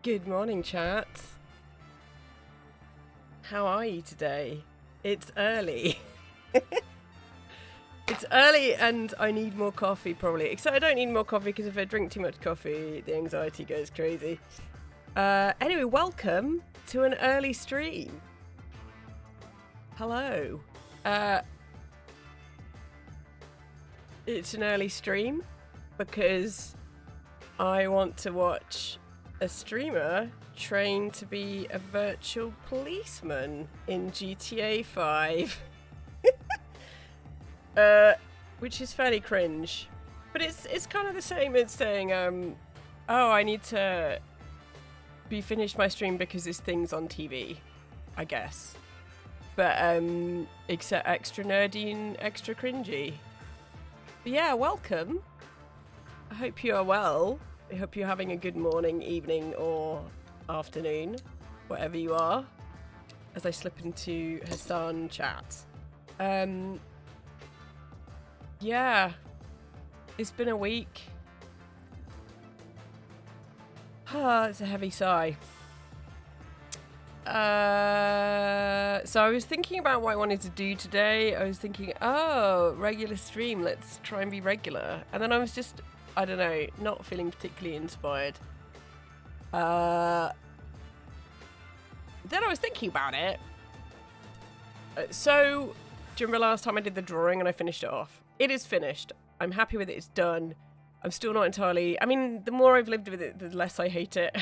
Good morning, chat. How are you today? It's early. It's early and I need more coffee probably. Except I don't need more coffee because if I drink too much coffee, the anxiety goes crazy. Anyway, welcome to an early stream. Hello. It's an early stream because I want to watch a streamer train to be a virtual policeman in GTA 5. Which is fairly cringe. But it's kind of the same as saying, oh, I need to be finished my stream because this thing's on TV, I guess. But except extra nerdy and extra cringy. But yeah, welcome. I hope you are well. I hope you're having a good morning, evening, or afternoon, whatever you are, as I slip into Hassan chat. Yeah, it's been a week. It's a heavy sigh. So I was thinking about what I wanted to do today. I was thinking, oh, regular stream, let's try and be regular. And then I was just, I don't know, not feeling particularly inspired. Then I was thinking about it. So, do you remember last time I did the drawing and I finished it off? It is finished. I'm happy with it. It's done. I'm still not entirely... I mean, the more I've lived with it, the less I hate it.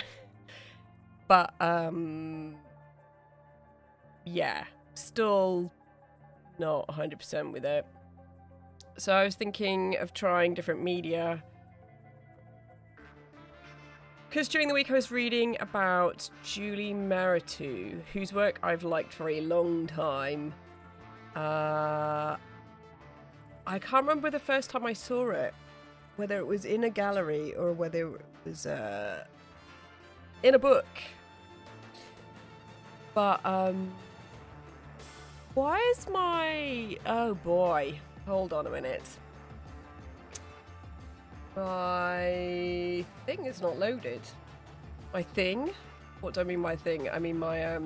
But, yeah. Still not 100% with it. So I was thinking of trying different media. Because during the week I was reading about Julie Meritou, whose work I've liked for a long time. I can't remember the first time I saw it, whether it was in a gallery or whether it was in a book. But why is my... Oh boy, hold on a minute. My thing is not loaded. My thing? What do I mean by thing? I mean my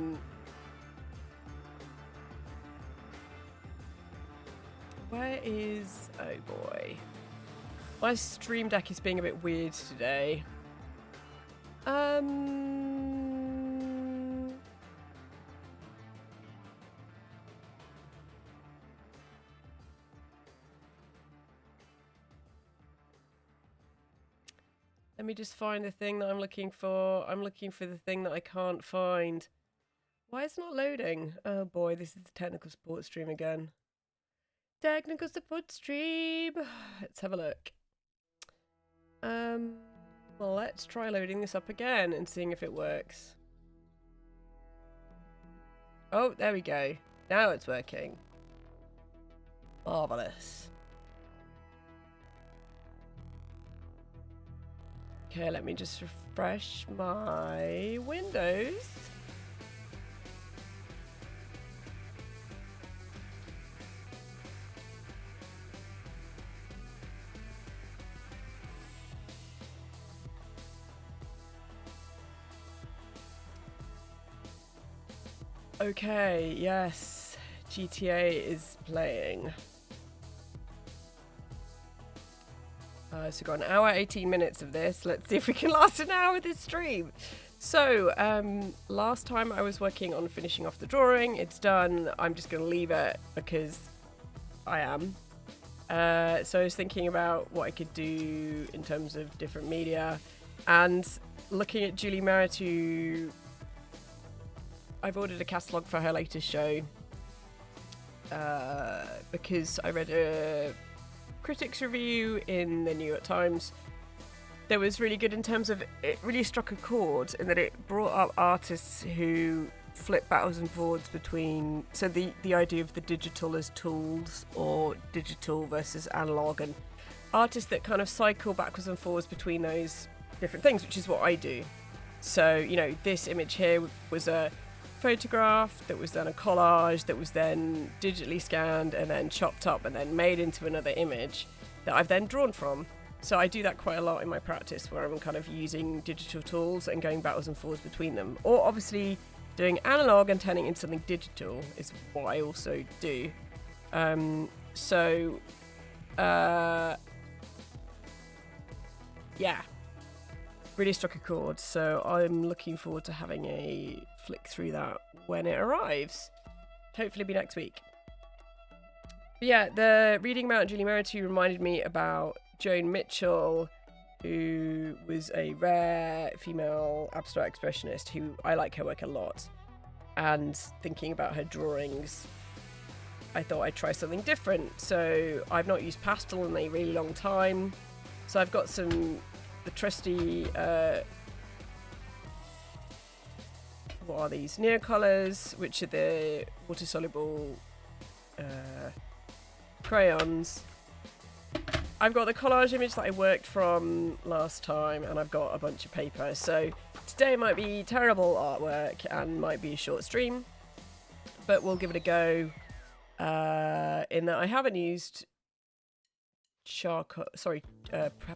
Where is... Oh boy. My stream deck is being a bit weird today. Let me just find the thing that I'm looking for. I'm looking for the thing that I can't find. Why is it not loading? Oh boy, this is the technical support stream again. Technical support stream. Let's have a look. Well, let's try loading this up again and seeing if it works. Oh, there we go. Now it's working. Marvelous. Okay, let me just refresh my Windows. Okay, yes, GTA is playing. So we've got an hour, 18 minutes of this. Let's see if we can last an hour with this stream. So, last time I was working on finishing off the drawing. It's done. I'm just going to leave it because I am. So I was thinking about what I could do in terms of different media. And looking at Julie Meritou, I've ordered a catalogue for her latest show because I read a critics review in the New York Times that was really good in terms of it really struck a chord in that it brought up artists who flip backwards and forwards between the idea of the digital as tools or digital versus analog, and artists that kind of cycle backwards and forwards between those different things, which is what I do. So, you know, this image here was a photograph that was then a collage that was then digitally scanned and then chopped up and then made into another image that I've then drawn from. So I do that quite a lot in my practice, where I'm kind of using digital tools and going backwards and forwards between them. Or obviously doing analog and turning into something digital is what I also do. Yeah, really struck a chord. So I'm looking forward to having a flick through that when it arrives. Hopefully be next week. But yeah, the reading about Julie Meritu reminded me about Joan Mitchell, who was a rare female abstract expressionist who I like her work a lot. And thinking about her drawings, I thought I'd try something different. So I've not used pastel in a really long time. So I've got the trusty, what are these? Neocolors, which are the water-soluble crayons. I've got the collage image that I worked from last time, and I've got a bunch of paper. So today might be terrible artwork and might be a short stream, but we'll give it a go. In that I haven't used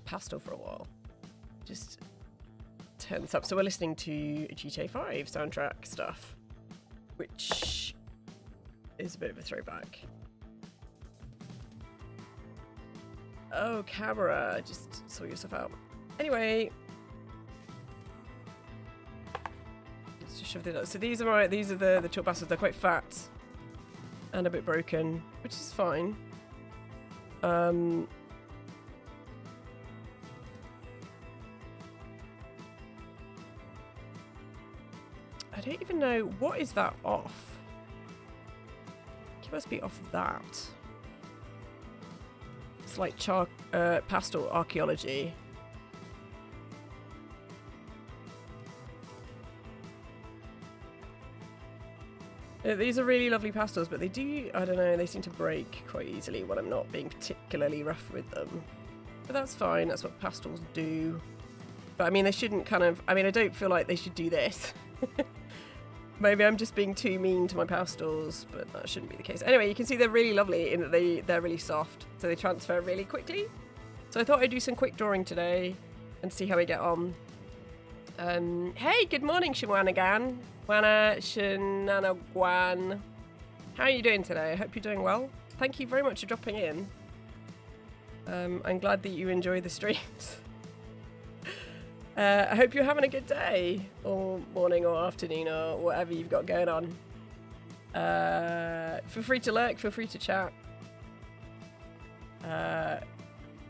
pastel for a while. Just turn this up. So we're listening to GTA 5 soundtrack stuff, which is a bit of a throwback. Oh, camera, just sort yourself out. Anyway, let's just shove it up. So these are the chalk bastards. They're quite fat and a bit broken, which is fine. I don't even know, what is that off? It must be off of that. It's like pastel archaeology. These are really lovely pastels, but they do, I don't know, they seem to break quite easily when I'm not being particularly rough with them. But that's fine, that's what pastels do. But I mean, they shouldn't I don't feel like they should do this. Maybe I'm just being too mean to my pastels, but that shouldn't be the case. Anyway, you can see they're really lovely in that they're really soft, so they transfer really quickly. So I thought I'd do some quick drawing today and see how we get on. Hey, good morning, Shenanigan. Shenanagwan. How are you doing today? I hope you're doing well. Thank you very much for dropping in. I'm glad that you enjoy the streams. I hope you're having a good day, or morning, or afternoon, or whatever you've got going on. Feel free to lurk, feel free to chat.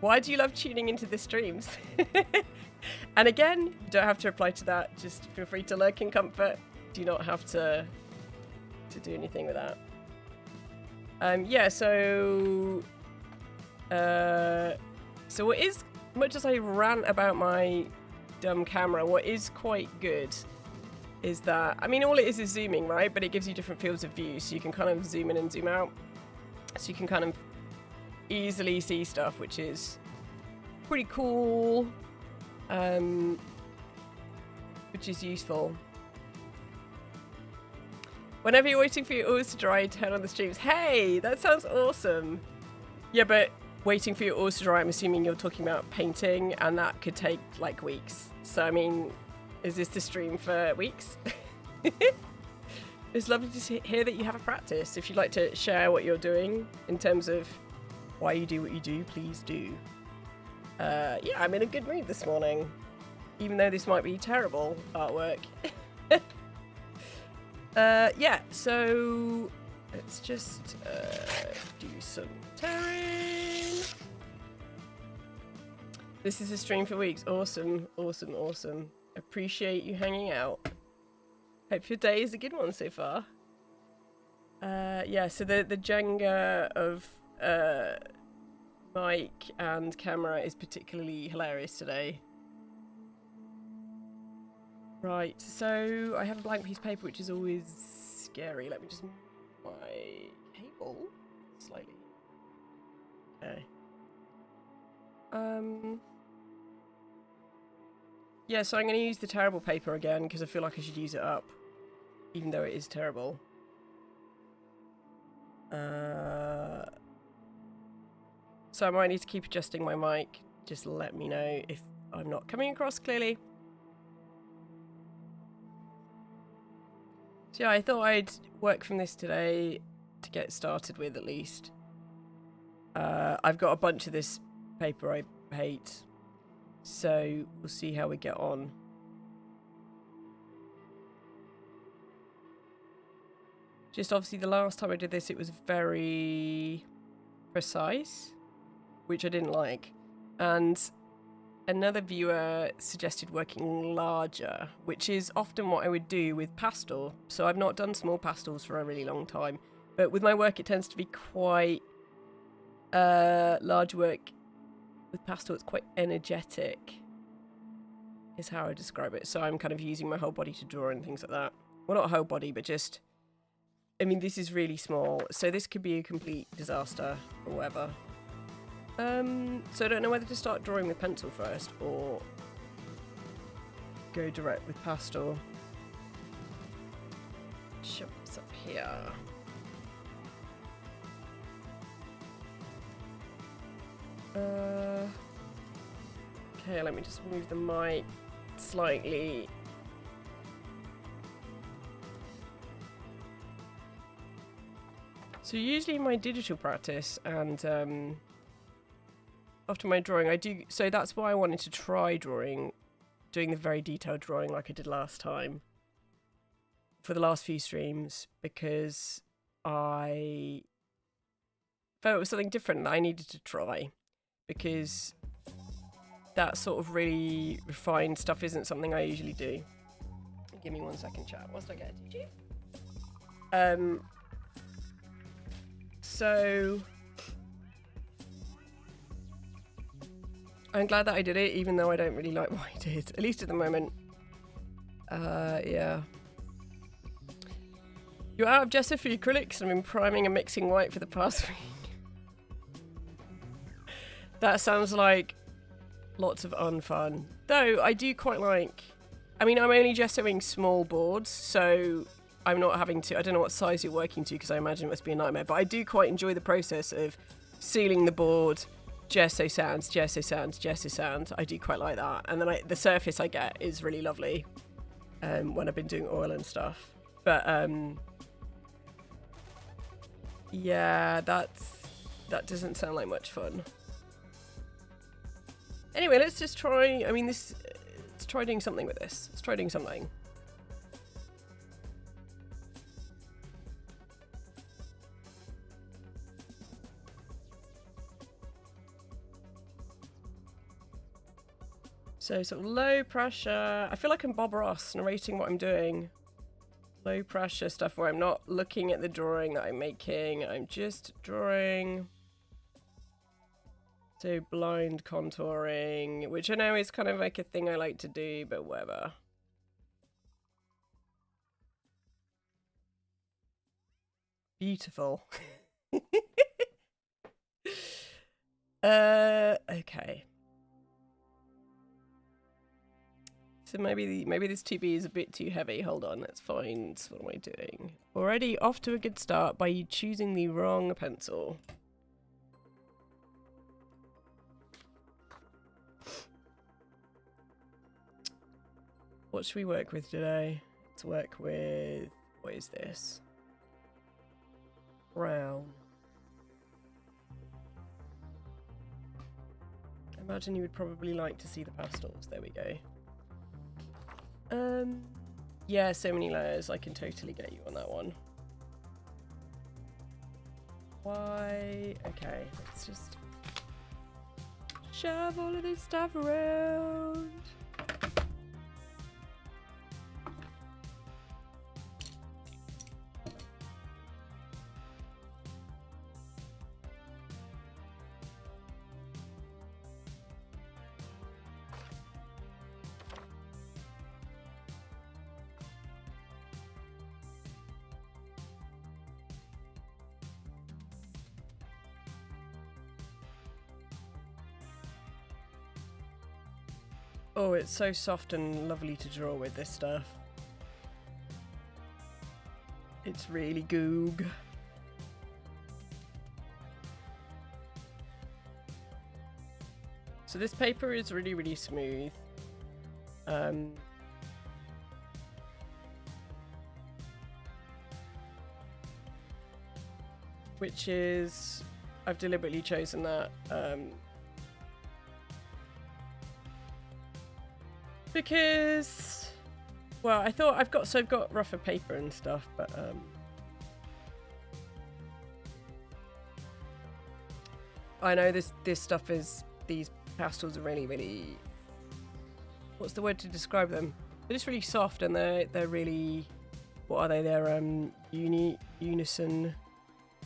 Why do you love tuning into the streams? And again, you don't have to reply to that. Just feel free to lurk in comfort. Do not have to do anything with that. Yeah, so what is, much as I rant about my dumb camera, what is quite good is that, I mean, all it is zooming, right? But it gives you different fields of view, so you can kind of zoom in and zoom out. So you can kind of easily see stuff, which is pretty cool, which is useful. Whenever you're waiting for your oars to dry, turn on the streams. Hey, that sounds awesome. Yeah, but waiting for your oars to dry, I'm assuming you're talking about painting, and that could take like weeks. So, I mean, is this the stream for weeks? It's lovely to hear that you have a practice. If you'd like to share what you're doing in terms of why you do what you do, please do. Yeah, I'm in a good mood this morning, even though this might be terrible artwork. Yeah, so let's just do some tearing. This is a stream for weeks. Awesome, awesome, awesome. Appreciate you hanging out. Hope your day is a good one so far. Yeah, so the Jenga of mic and camera is particularly hilarious today. Right, so I have a blank piece of paper, which is always scary. Let me just move my cable slightly. Okay. Yeah, so I'm going to use the terrible paper again because I feel like I should use it up, even though it is terrible. So I might need to keep adjusting my mic just let me know if I'm not coming across clearly. So yeah, I thought I'd work from this today to get started with at least. I've got a bunch of this paper I hate, so we'll see how we get on. Just obviously the last time I did this, it was very precise, which I didn't like. And another viewer suggested working larger, which is often what I would do with pastel. So I've not done small pastels for a really long time, but with my work it tends to be quite large work. With pastel it's quite energetic, is how I describe it. So I'm kind of using my whole body to draw and things like that. Well, not whole body, but just, I mean, this is really small, so this could be a complete disaster or whatever. So I don't know whether to start drawing with pencil first or go direct with pastel. Shove this up here. Okay, let me just move the mic slightly. So usually in my digital practice and after my drawing, I do. So that's why I wanted to try doing the very detailed drawing like I did last time for the last few streams, because I felt it was something different that I needed to try, because that sort of really refined stuff isn't something I usually do. Give me 1 second, chat. Whilst I get a tissue. So I'm glad that I did it, even though I don't really like what I did, at least at the moment. Yeah. You're out of gesso for acrylics and I've been priming and mixing white for the past week. That sounds like lots of unfun. Though I do quite like, I mean, I'm only gessoing small boards, so I'm not having to, I don't know what size you're working to because I imagine it must be a nightmare, but I do quite enjoy the process of sealing the board, gesso sounds, gesso sounds, gesso sounds. I do quite like that. And then the surface I get is really lovely when I've been doing oil and stuff. But yeah, that doesn't sound like much fun. Anyway, let's just try, I mean, let's try doing something with this. Let's try doing something. So sort of low pressure. I feel like I'm Bob Ross narrating what I'm doing. Low pressure stuff where I'm not looking at the drawing that I'm making. I'm just drawing. So blind contouring, which I know is kind of like a thing I like to do, but whatever. Beautiful. Okay. So maybe this 2B is a bit too heavy. Hold on, let's find, what am I doing? Already off to a good start by you choosing the wrong pencil. What should we work with today? Let's work with, what is this? Brown. I imagine you would probably like to see the pastels. There we go. Yeah, so many layers. I can totally get you on that one. Why? Okay, let's just shove all of this stuff around. Oh, it's so soft and lovely to draw with this stuff. It's really goog. So this paper is really, really smooth. Which is, I've deliberately chosen that because, well, I thought I've got rougher paper and stuff, but I know this stuff is, these pastels are really, really, what's the word to describe them? They're just really soft, and they're really, what are they? They're unison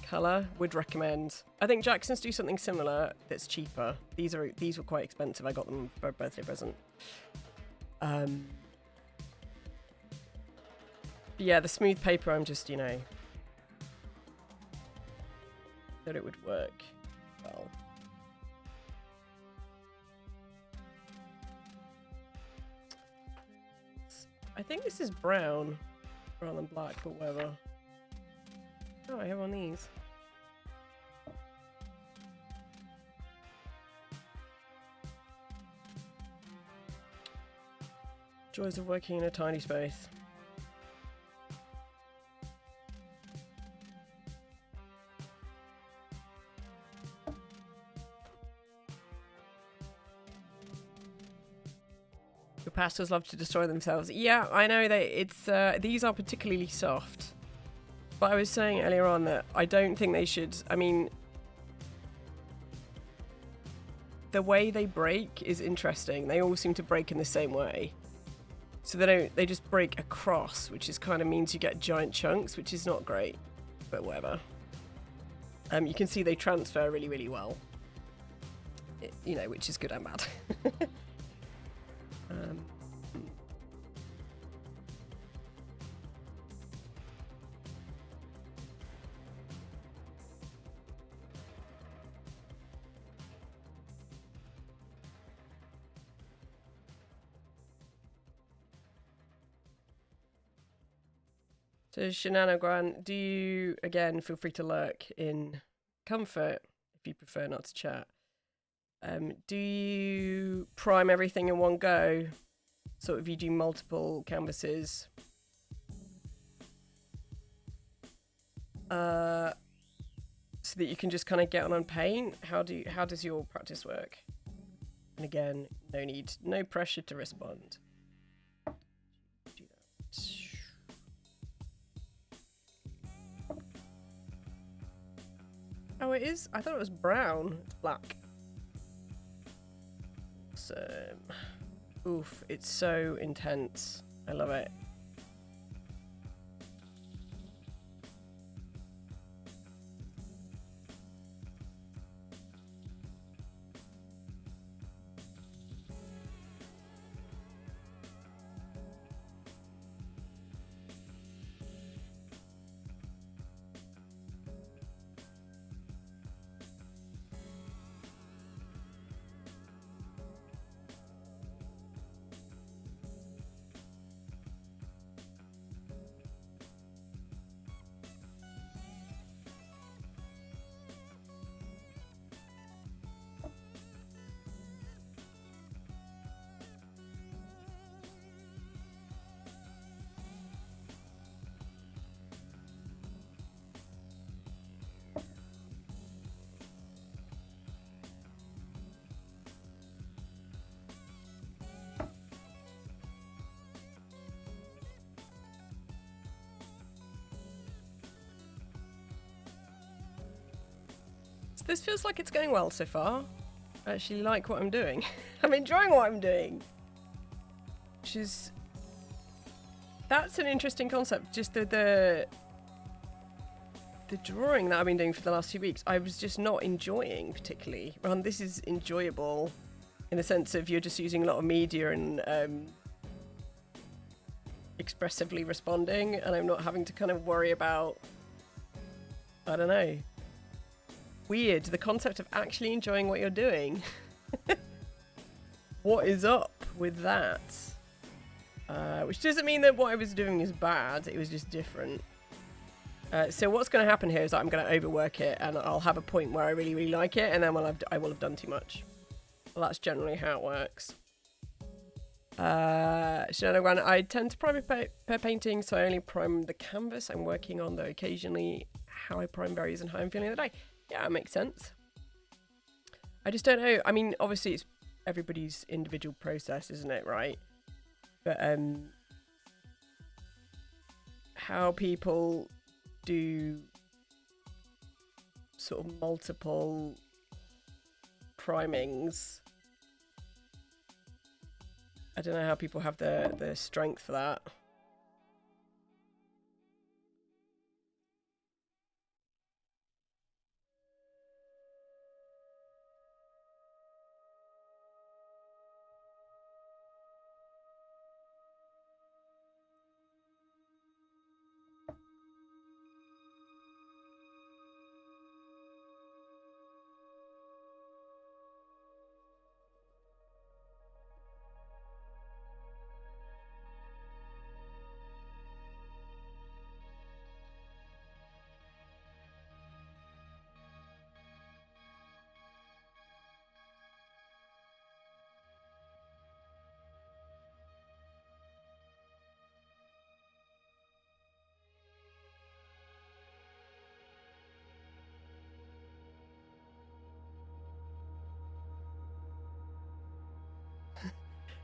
colour. Would recommend. I think Jackson's do something similar that's cheaper. These were quite expensive. I got them for a birthday present. Yeah, the smooth paper, I'm just, you know, that it would work well. I think this is brown rather than black, but whatever. Oh, I have one of these. Joys of working in a tiny space. Your pastels love to destroy themselves. Yeah, I know that it's these are particularly soft. But I was saying earlier on that I don't think they should. I mean, the way they break is interesting. They all seem to break in the same way. So they just break across, which is kind of means you get giant chunks, which is not great, but whatever. You can see they transfer really, really well. You know, which is good and bad. So Shenanigran, do you, again, feel free to lurk in comfort if you prefer not to chat. Do you prime everything in one go? Sort of you do multiple canvases? So that you can just kind of get on and paint? How does your practice work? And again, no pressure to respond. Do that. Oh, it is? I thought it was brown. It's black. Awesome. Oof, it's so intense. I love it. This feels like it's going well so far. I actually like what I'm doing. I'm enjoying what I'm doing. Which is... That's an interesting concept. Just the drawing that I've been doing for the last 2 weeks, I was just not enjoying particularly. And this is enjoyable in the sense of you're just using a lot of media and expressively responding, and I'm not having to kind of worry about, I don't know. Weird, the concept of actually enjoying what you're doing. What is up with that? Which doesn't mean that what I was doing is bad, it was just different. So what's going to happen here is that I'm going to overwork it, and I'll have a point where I really, really like it, and then I will have done too much. Well, that's generally how it works. Shannon Grant, I tend to prime per painting, so I only prime the canvas I'm working on, though occasionally how I prime varies and how I'm feeling the day. Yeah, that makes sense. I just don't know. I mean, obviously it's everybody's individual process, isn't it, right? But how people do sort of multiple primings, I don't know how people have the strength for that.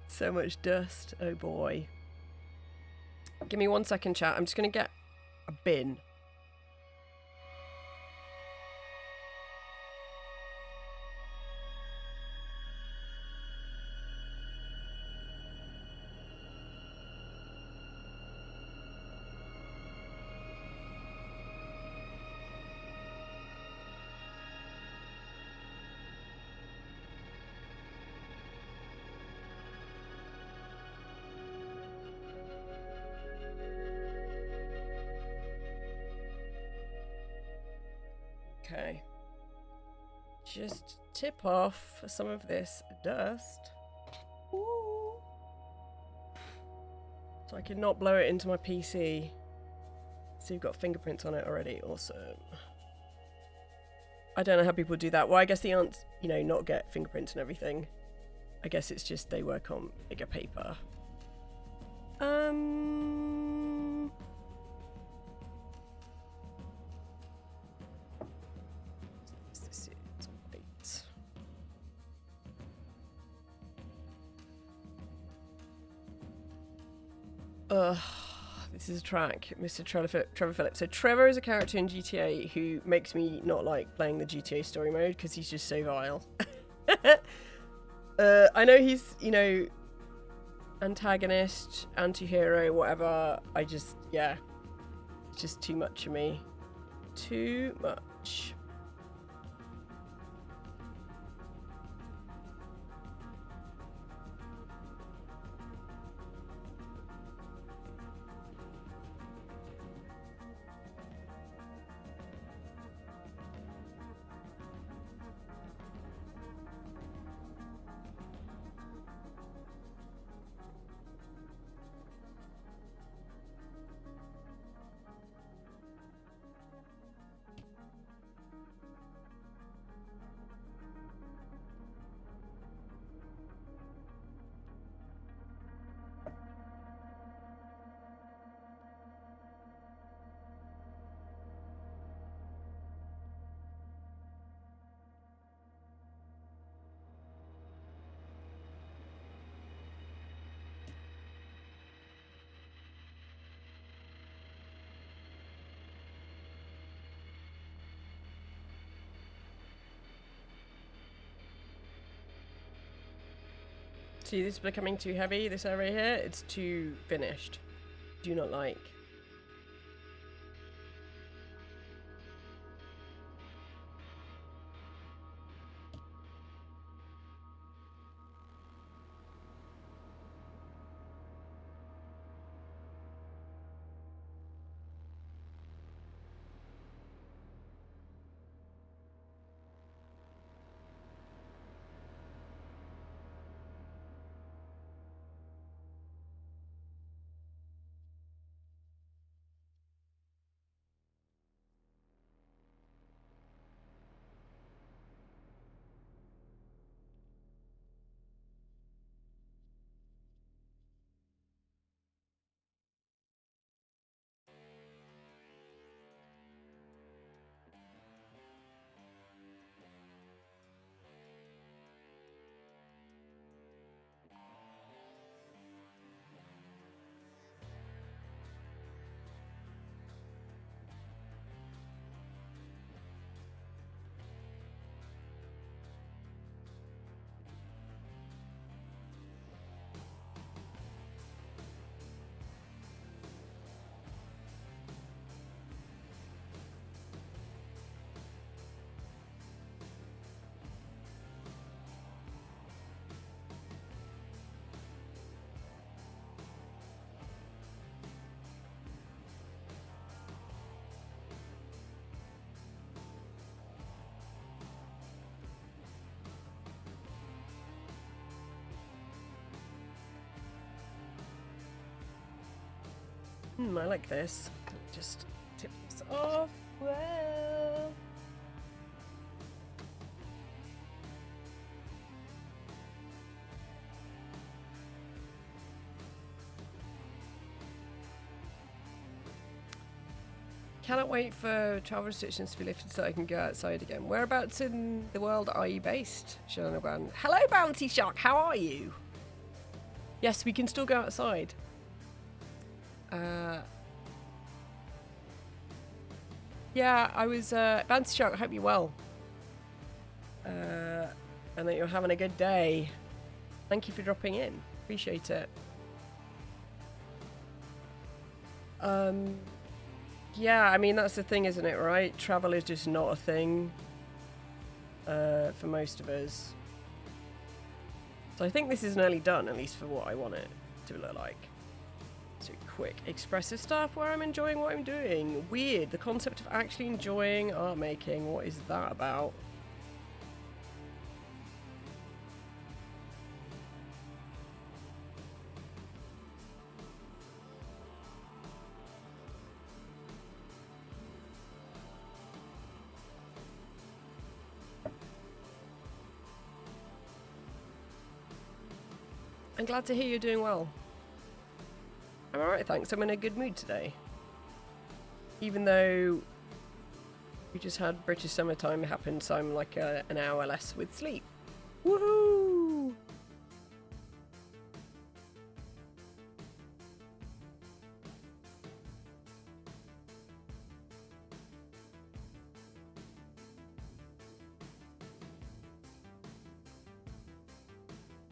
So much dust. Oh boy. Give me 1 second, chat. I'm just going to get a bin. Okay. Just tip off some of this dust. Ooh. So I can not blow it into my PC. So you've got fingerprints on it already. Awesome. I don't know how people do that. Well, I guess the ants, not get fingerprints and everything. I guess it's just they work on bigger paper. This is white. This is a track, Mr. Trevor Phillips. So Trevor is a character in GTA who makes me not like playing the GTA story mode because he's just so vile. I know he's, antagonist, anti-hero, whatever. It's just too much for me. Too much. See, this is becoming too heavy, this area here. It's too finished. Do not like. I like this. Just tip this off. Well. Cannot wait for travel restrictions to be lifted so I can go outside again. Whereabouts in the world are you based, Shannon? Hello, Bounty Shark. How are you? Yes, we can still go outside. Yeah, I was Bounty Shark. I hope you're well. And that you're having a good day. Thank you for dropping in. Appreciate it. Yeah, I mean, that's the thing, isn't it, right? Travel is just not a thing for most of us. So I think this is nearly done, at least for what I want it to look like. So quick expressive stuff where I'm enjoying what I'm doing. Weird, the concept of actually enjoying art making. What is that about? I'm glad to hear you're doing well. I'm alright, thanks. I'm in a good mood today. Even though we just had British summertime happen, so I'm like an hour less with sleep. Woohoo!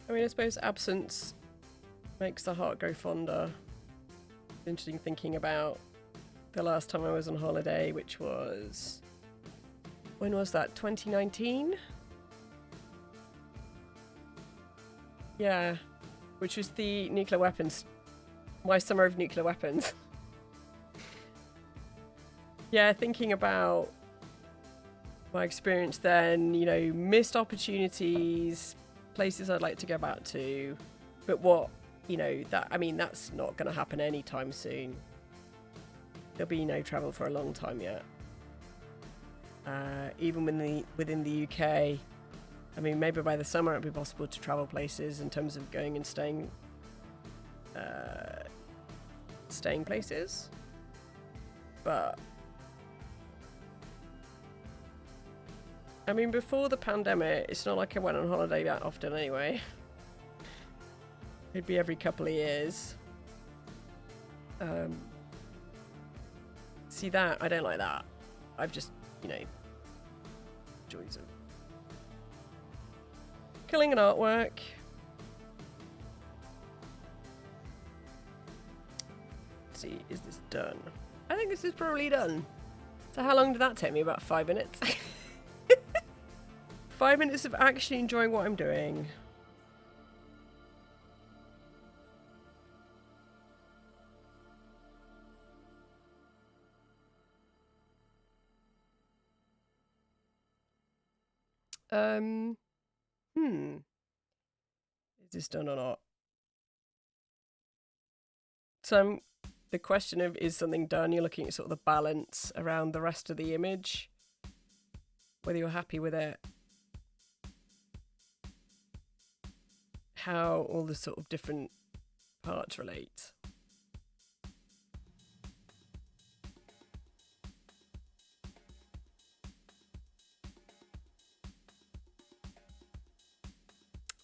I mean, I suppose absence makes the heart grow fonder. It's interesting thinking about the last time I was on holiday, which was... when was that? 2019? Yeah, which was the nuclear weapons. My summer of nuclear weapons. Yeah, thinking about my experience then, you know, missed opportunities, places I'd like to go back to, but what, you know, that, I mean, that's not going to happen anytime soon. There'll be no travel for a long time yet. Even within the UK, I mean, maybe by the summer it'll be possible to travel places in terms of going and staying places, but I mean, before the pandemic, it's not like I went on holiday that often anyway. It'd be every couple of years. See that? I don't like that. I've just, you know, enjoyed some killing an artwork. Let's see, is this done? I think this is probably done. So how long did that take me? About 5 minutes. 5 minutes of actually enjoying what I'm doing. Is this done or not? So the question of is something done, you're looking at sort of the balance around the rest of the image, whether you're happy with it, how all the sort of different parts relate.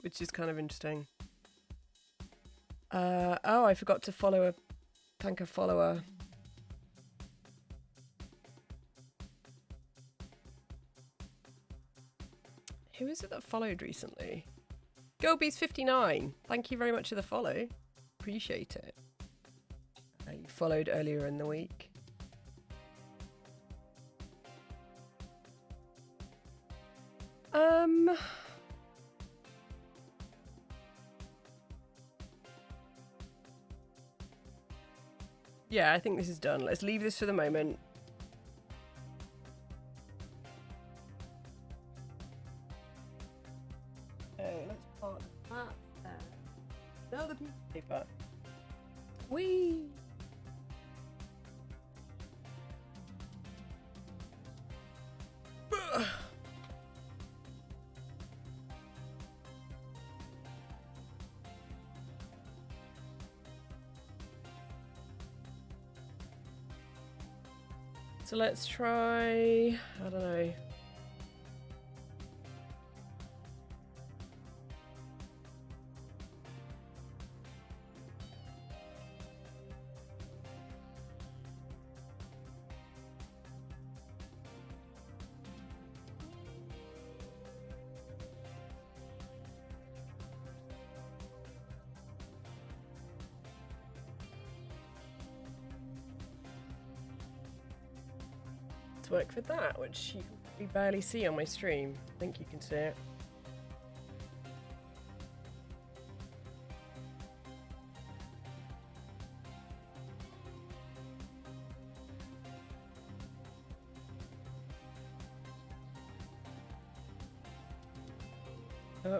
Which is kind of interesting. Oh, I forgot to thank a follower. Who is it that followed recently? GoBees59. Thank you very much for the follow. Appreciate it. You followed earlier in the week. Yeah, I think this is done. Let's leave this for the moment. Let's park that there. Now the piece of paper. Whee! So let's try, I don't know. Work with that, which you barely see on my stream. I think you can see it.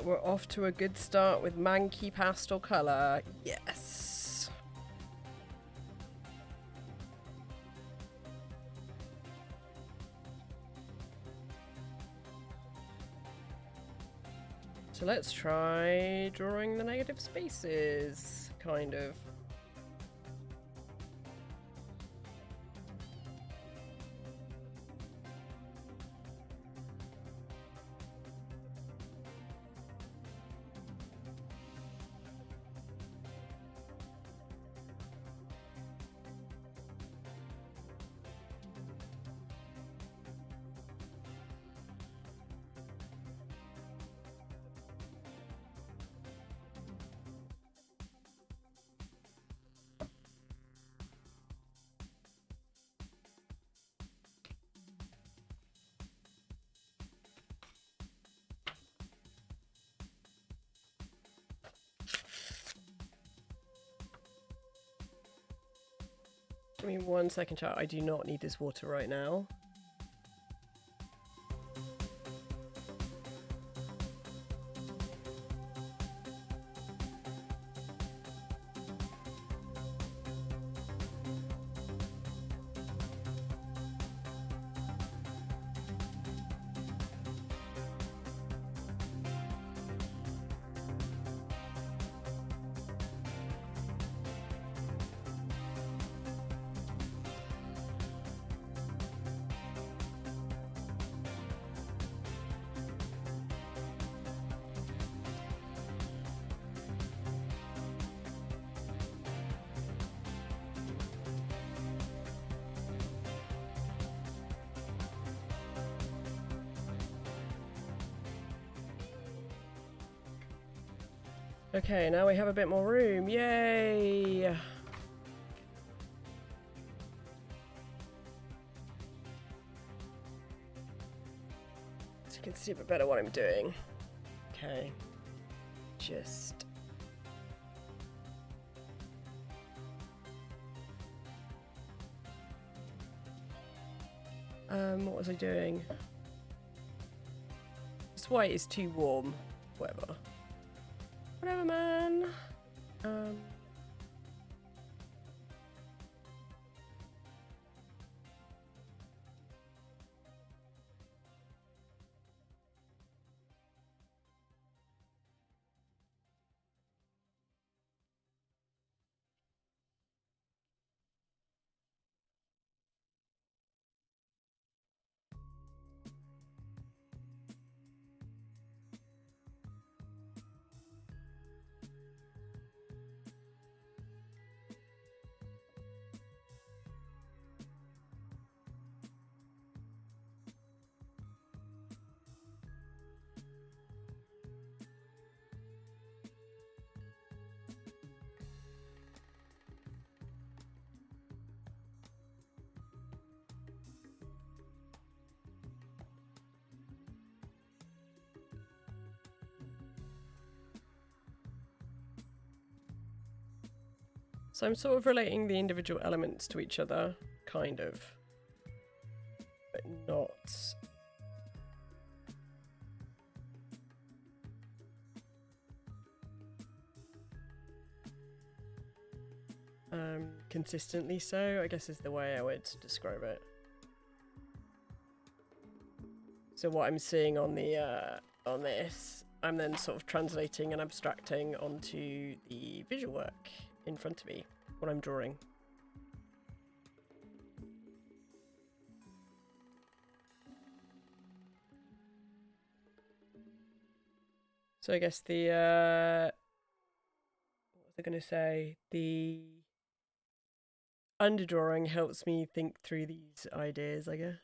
We're off to a good start with Manky pastel colour. Yes. So let's try drawing the negative spaces, kind of. Give me 1 second, chat. I do not need this water right now. Okay, now we have a bit more room. Yay! So you can see a bit better what I'm doing. Okay. Just... what was I doing? This white is too warm. Whatever. Whatever, man. So I'm sort of relating the individual elements to each other, kind of, but not. Consistently so, I guess is the way I would describe it. So what I'm seeing on the on this, I'm then sort of translating and abstracting onto the visual work in front of me, what I'm drawing. So I guess the what was I going to say? The underdrawing helps me think through these ideas, I guess.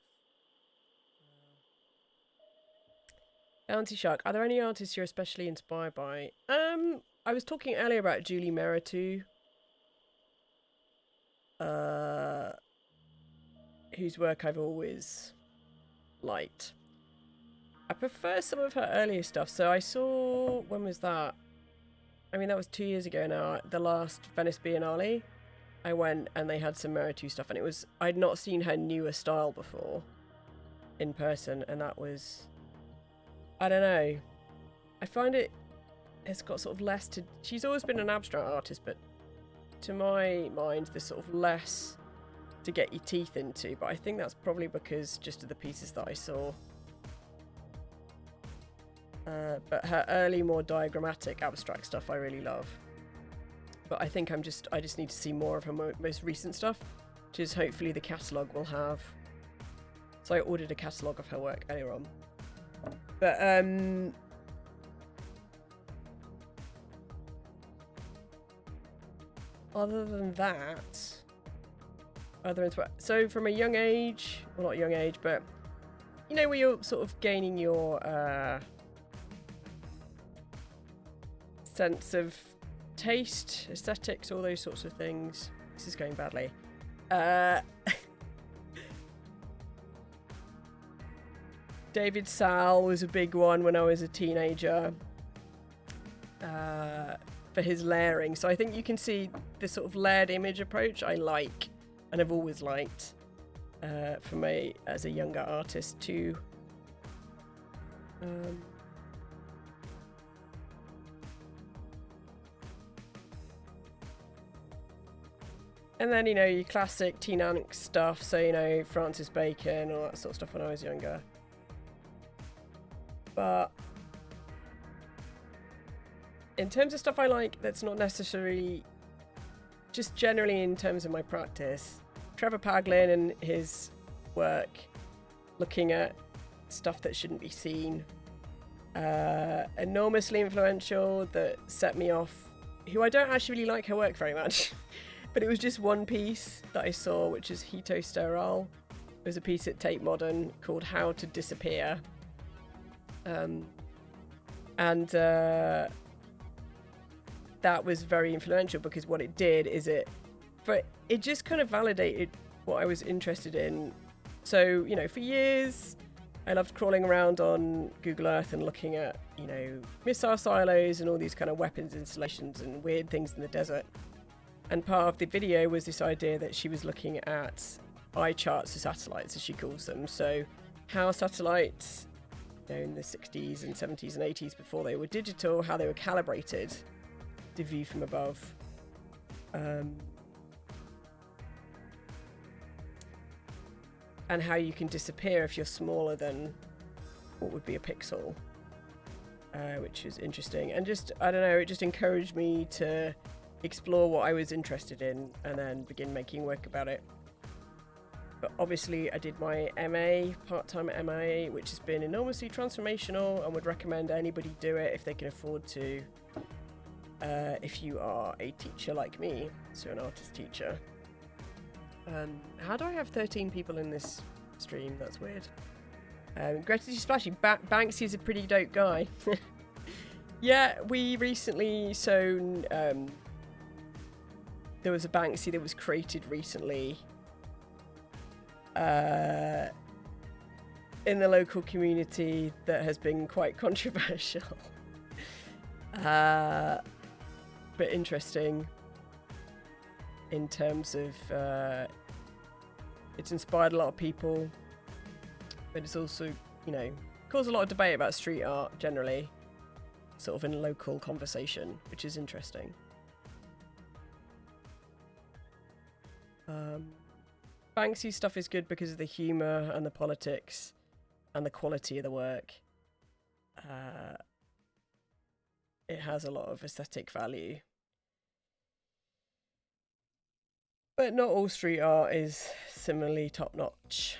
Bounty Shark. Are there any artists you're especially inspired by? I was talking earlier about Julie Meritou, whose work I've always liked. I prefer some of her earlier stuff. So I saw, when was that? I mean, that was 2 years ago now. The last Venice Biennale, I went and they had some Meritou stuff, and it was, I'd not seen her newer style before in person, and that was, I don't know. I find it's got sort of less to. She's always been an abstract artist, but to my mind, there's sort of less to get your teeth into. But I think that's probably because just of the pieces that I saw. But her early, more diagrammatic, abstract stuff I really love. But I think I just need to see more of her most recent stuff, which is hopefully the catalogue will have. So I ordered a catalogue of her work earlier on. But other than that, so from a young age, well, not young age, but you know, where you're sort of gaining your sense of taste, aesthetics, all those sorts of things. This is going badly. David Sal was a big one when I was a teenager for his layering. So I think you can see this sort of layered image approach I like and have always liked from as a younger artist too. And then, you know, your classic teen angst stuff. So, you know, Francis Bacon, all that sort of stuff when I was younger. But in terms of stuff I like, that's not necessarily just generally in terms of my practice. Trevor Paglin and his work, looking at stuff that shouldn't be seen. Enormously influential, that set me off. Who I don't actually really like her work very much. But it was just one piece that I saw, which is Hito Sterile. It was a piece at Tate Modern called How to Disappear. That was very influential because what it did is it just kind of validated what I was interested in. So, you know, for years, I loved crawling around on Google Earth and looking at, you know, missile silos and all these kind of weapons installations and weird things in the desert. And part of the video was this idea that she was looking at eye charts of satellites, as she calls them. So how satellites, you know, in the 60s and 70s and 80s, before they were digital, how they were calibrated to view from above. And how you can disappear if you're smaller than what would be a pixel, which is interesting. And just, I don't know, it just encouraged me to explore what I was interested in and then begin making work about it. But obviously I did my MA, part-time MA, which has been enormously transformational and would recommend anybody do it if they can afford to, if you are a teacher like me, so an artist teacher. How do I have 13 people in this stream? That's weird. Greta Splashy, Banksy's a pretty dope guy. Yeah, we recently, there was a Banksy that was created recently in the local community that has been quite controversial. But interesting in terms of it's inspired a lot of people, but it's also, you know, caused a lot of debate about street art generally, sort of in local conversation, which is interesting. Banksy stuff is good because of the humour and the politics and the quality of the work. It has a lot of aesthetic value. But not all street art is similarly top-notch.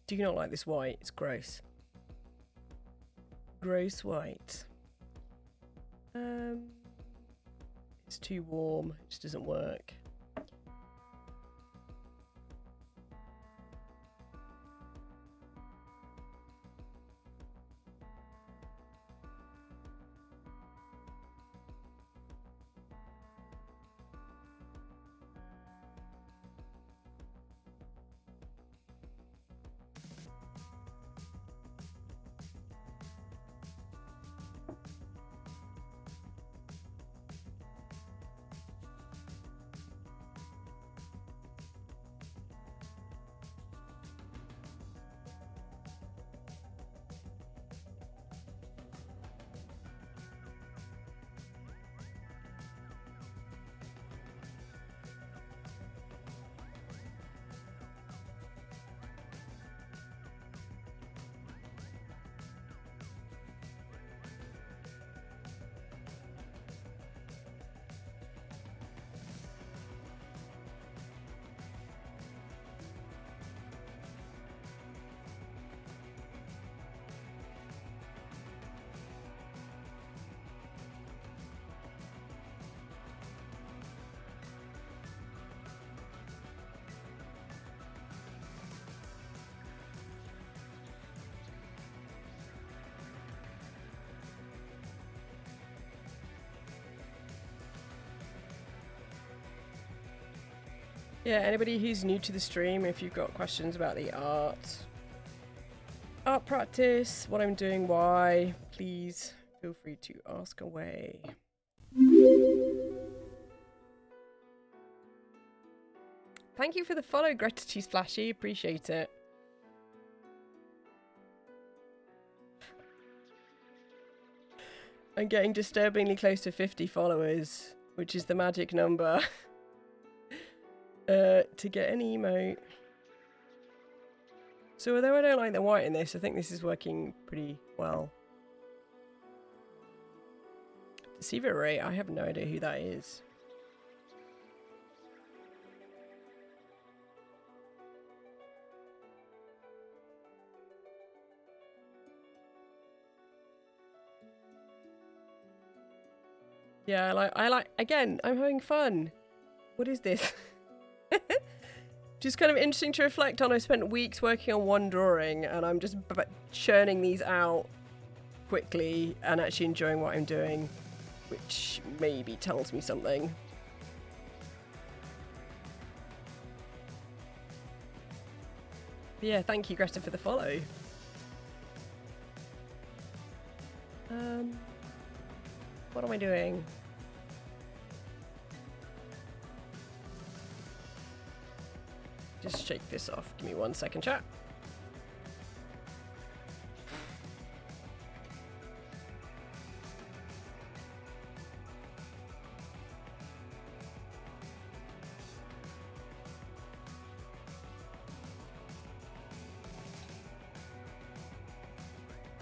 Do not like this white. It's gross. Gross white. It's too warm. It just doesn't work. Yeah, anybody who's new to the stream, if you've got questions about the art practice, what I'm doing, why, please feel free to ask away. Thank you for the follow, Greta Splashy. Appreciate it. I'm getting disturbingly close to 50 followers, which is the magic number. To get an emote. So although I don't like the white in this, I think this is working pretty well. Deceiver Ray, I have no idea who that is. Yeah, I like again, I'm having fun. What is this? Just kind of interesting to reflect on. I spent weeks working on one drawing and I'm just churning these out quickly and actually enjoying what I'm doing, which maybe tells me something. But yeah, thank you, Greta, for the follow. What am I doing? Just shake this off. Give me 1 second, chat.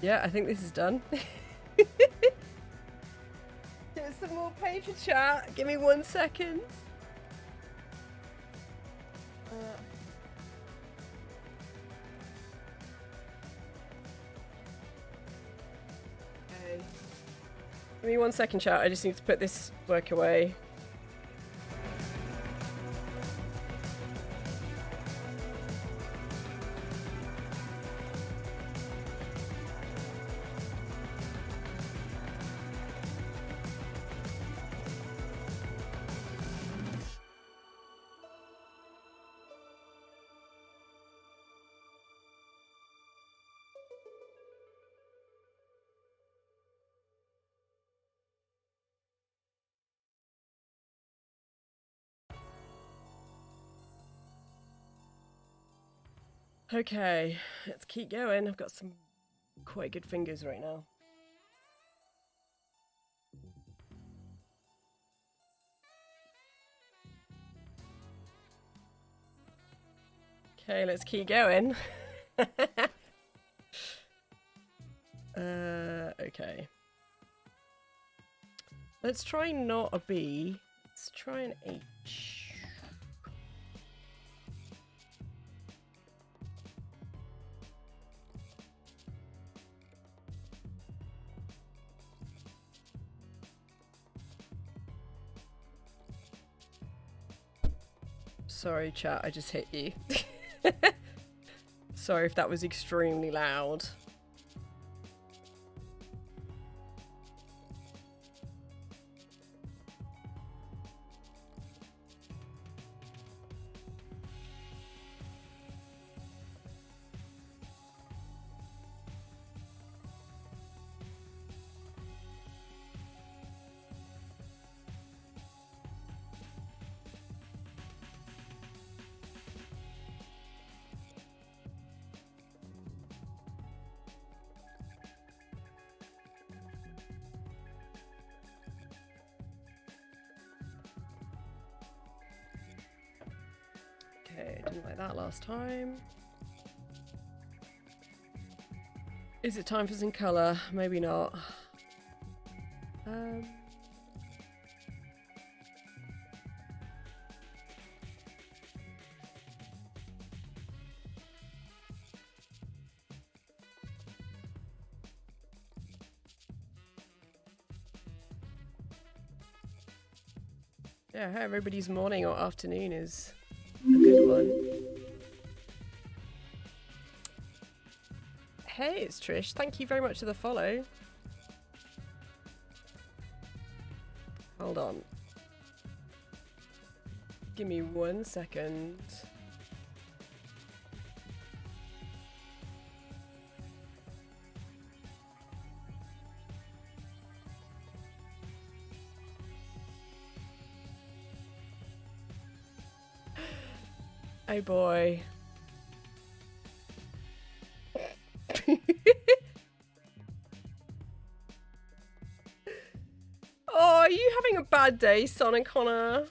Yeah, I think this is done. There's some more paper, chat. Give me 1 second. Give me 1 second, chat. I just need to put this work away. Okay, let's keep going. I've got some quite good fingers right now. Okay, let's keep going. Okay. Let's try not a B. Let's try an H. Sorry, chat, I just hit you. Sorry if that was extremely loud. Okay, didn't like that last time. Is it time for some colour? Maybe not. Yeah, how everybody's morning or afternoon is a good one. Hey, it's Trish. Thank you very much for the follow. Hold on. Give me 1 second. Oh boy. Oh, are you having a bad day, Son and Connor?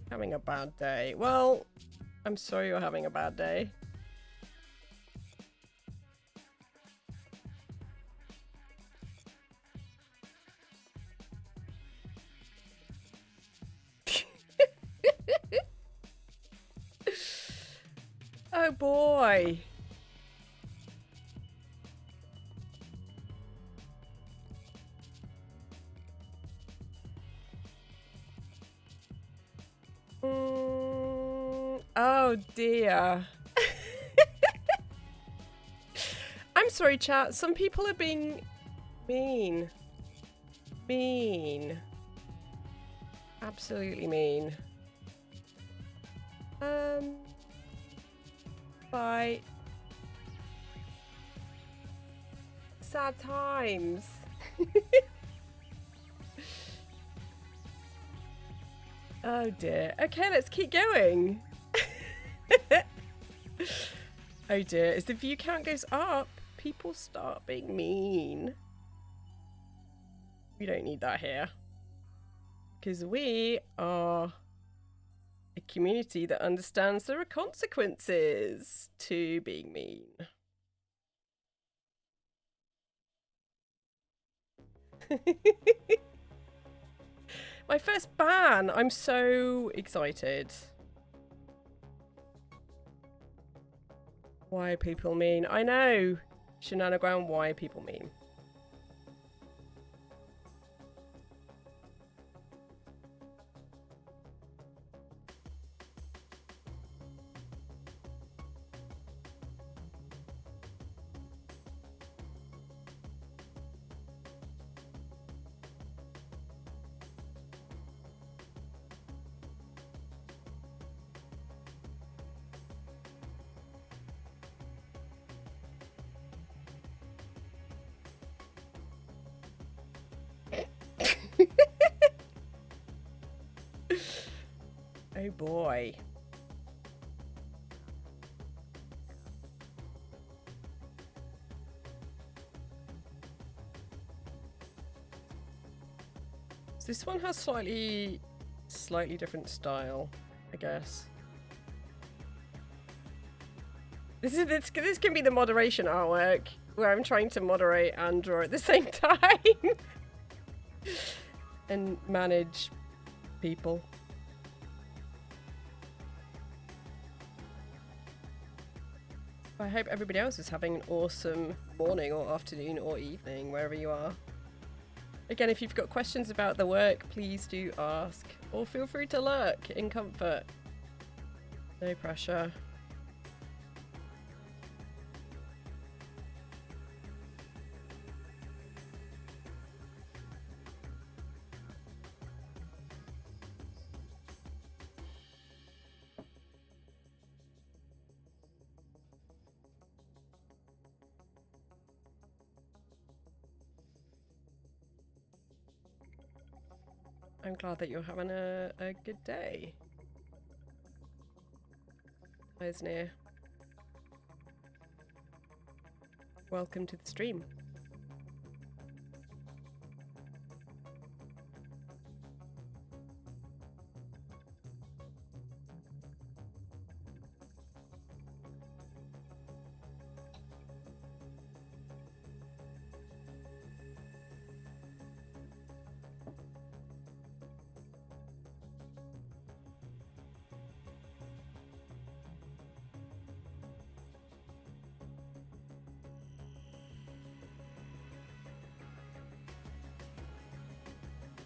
Having a bad day. Well, I'm sorry you're having a bad day. Oh boy. Oh dear. I'm sorry, chat. Some people are being mean. Mean. Absolutely mean. Bye. Sad times. Oh dear. Okay, let's keep going. Oh dear. As the view count goes up, people start being mean. We don't need that here. Because we are a community that understands there are consequences to being mean. My first ban! I'm so excited. Why are people mean? I know! Shenanagram, why are people mean? Oh boy. So this one has slightly different style, I guess. This can be the moderation artwork where I'm trying to moderate and draw at the same time and manage people. I hope everybody else is having an awesome morning or afternoon or evening, wherever you are. Again, if you've got questions about the work, please do ask. Or feel free to lurk in comfort. No pressure. I'm glad that you're having a good day. Eyes near. Welcome to the stream.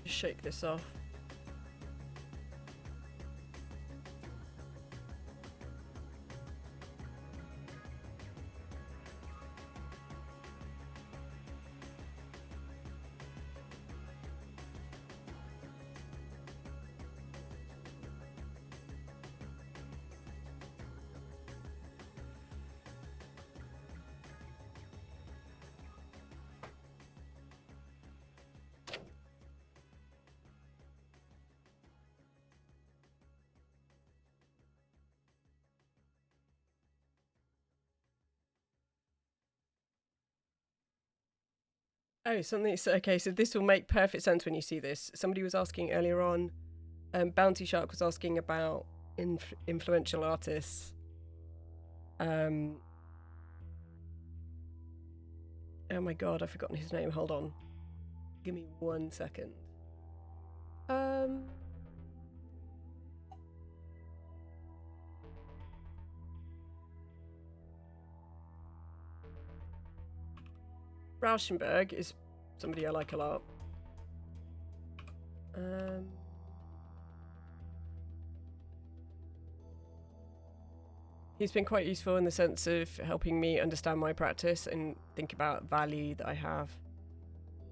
Shake this off. Oh, something. Okay, so this will make perfect sense when you see this. Somebody was asking earlier on. Bounty Shark was asking about influential artists. Oh my god, I've forgotten his name. Hold on. Give me 1 second. Rauschenberg is somebody I like a lot. He's been quite useful in the sense of helping me understand my practice and think about value that I have,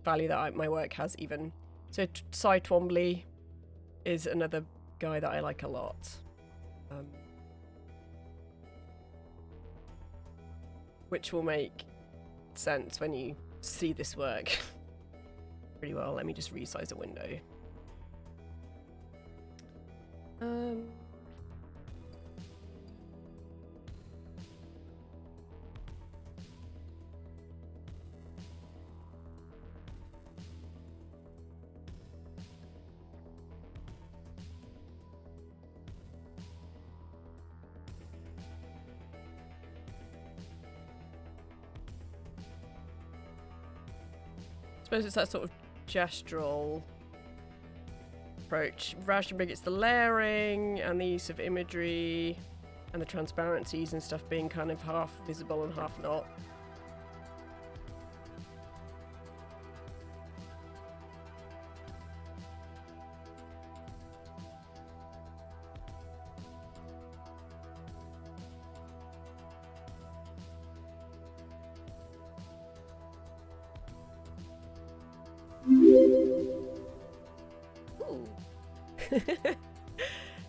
value that my work has even. So Cy Twombly is another guy that I like a lot. Which will make sense when you see this work pretty well. Let me just resize the window. I suppose it's that sort of gestural approach. Rauschenberg, it's the layering and the use of imagery and the transparencies and stuff being kind of half visible and half not.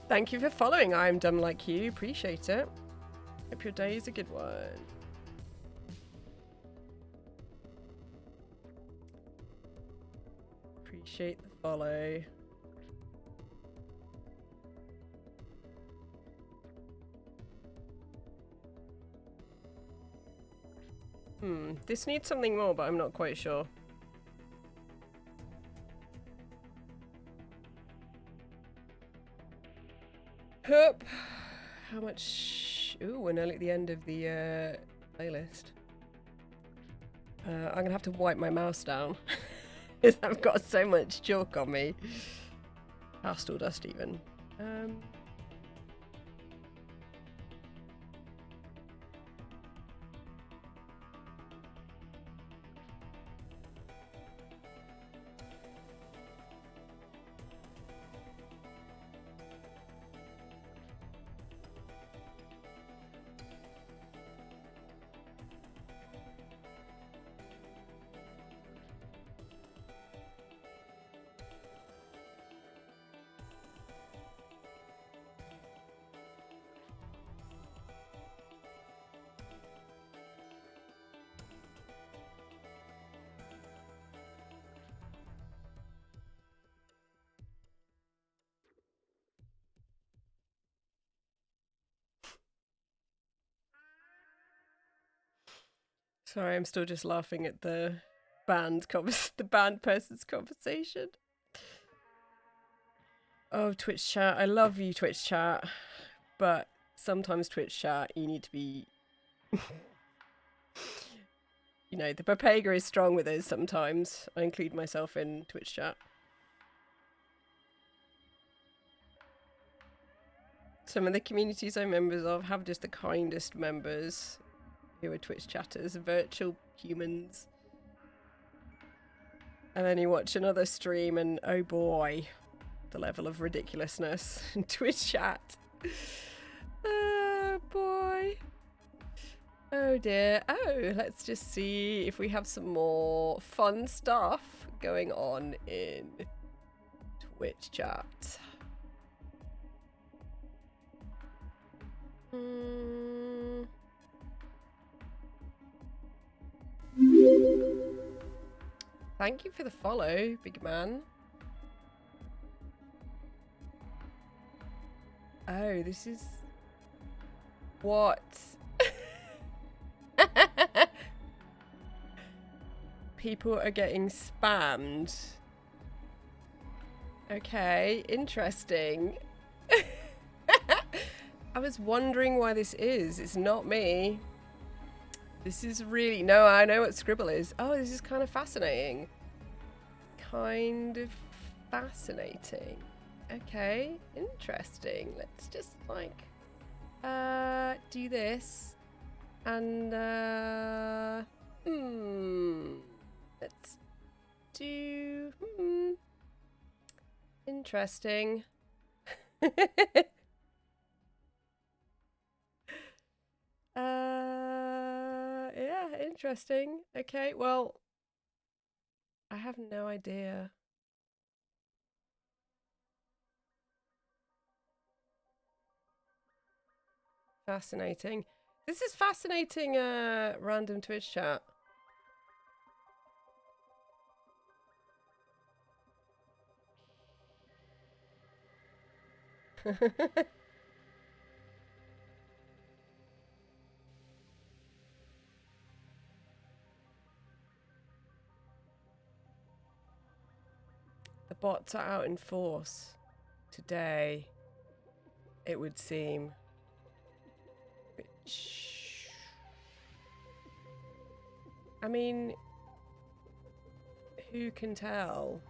Thank you for following. I'm dumb like you. Appreciate it. Hope your day is a good one. Appreciate the follow. This needs something more, but I'm not quite sure. Hup. How much? Ooh, we're nearly at the end of the playlist. I'm gonna have to wipe my mouse down because I've got so much chalk on me. Pastel dust even. Sorry, I'm still just laughing at the the band person's conversation. Oh, Twitch chat. I love you, Twitch chat. But sometimes Twitch chat, you need to be... you know, the Papega is strong with us sometimes. I include myself in Twitch chat. Some of the communities I'm members of have just the kindest members who are Twitch chatters, virtual humans. And then you watch another stream and oh boy, the level of ridiculousness in Twitch chat. Oh boy. Oh dear. Oh, let's just see if we have some more fun stuff going on in Twitch chat. Thank you for the follow, big man. Oh, this is... what? People are getting spammed. Okay, interesting. I was wondering why this is. It's not me. This is really... no, I know what Scribble is. Oh, this is kind of fascinating. Kind of fascinating. Okay, interesting. Let's just, like, do this. And, let's do... interesting. Yeah, interesting. Okay, well, I have no idea. Fascinating. This is fascinating, random Twitch chat. The bots are out in force today, it would seem. Which... I mean, who can tell?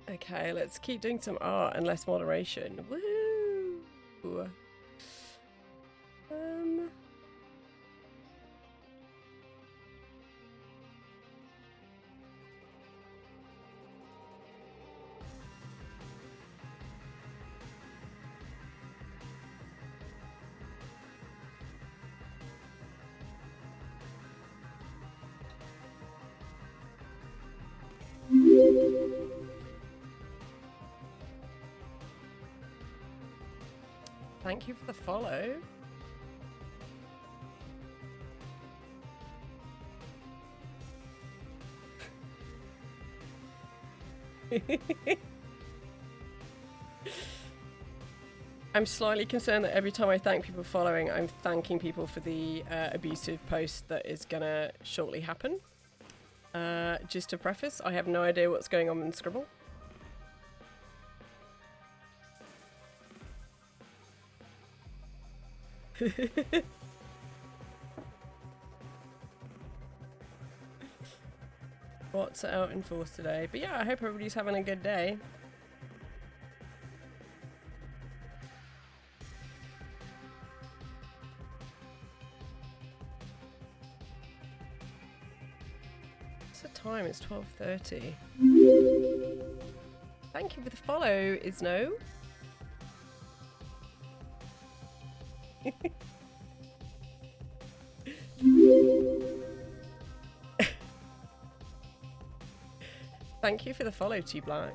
Okay, let's keep doing some art and less moderation. Woo! Thank you for the follow. I'm slightly concerned that every time I thank people for following, I'm thanking people for the abusive post that is gonna shortly happen. Just to preface, I have no idea what's going on in Scribble. What's out in force today? But yeah, I hope everybody's having a good day. What's the time? It's 12:30. Thank you for the follow, Isno. Thank you for the follow, T Black.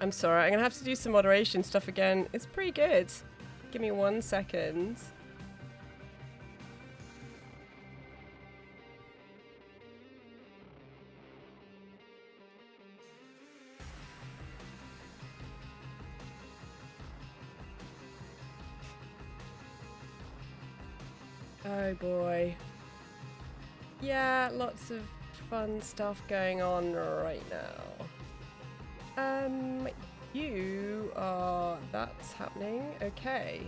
I'm sorry, I'm gonna have to do some moderation stuff again. It's pretty good. Give me 1 second. Oh boy. Yeah, lots of fun stuff going on right now. You are... That's happening. Okay.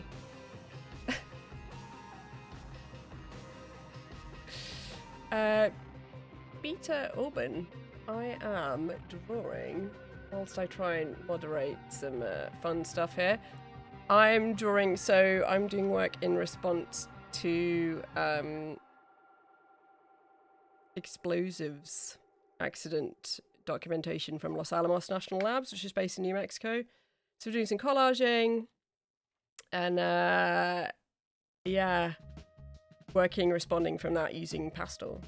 Beta Auburn. I am drawing, whilst I try and moderate some fun stuff here. I'm drawing, so I'm doing work in response to explosives accident documentation from Los Alamos National Labs, which is based in New Mexico. So we're doing some collaging and yeah, responding from that using pastel.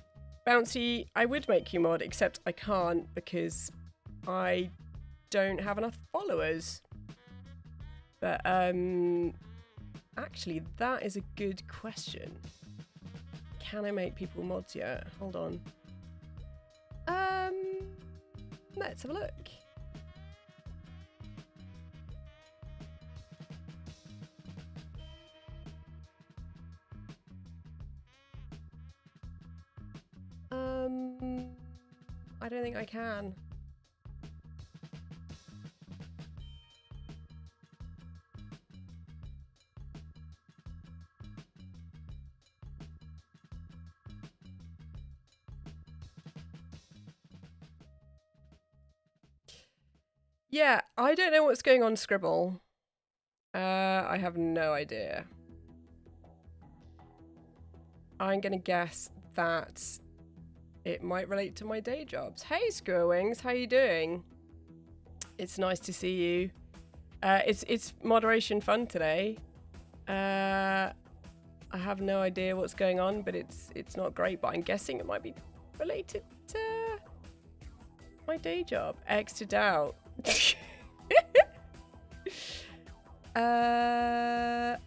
Bouncy, I would make you mod, except I can't because I don't have enough followers. But actually, that is a good question. Can I make people mods yet? Hold on. Let's have a look. I don't think I can. Yeah, I don't know what's going on Scribble. I have no idea. I'm gonna guess that it might relate to my day jobs. Hey, Squirwings, how you doing? It's nice to see you. It's moderation fun today. I have no idea what's going on, but it's not great. But I'm guessing it might be related to my day job. X to doubt.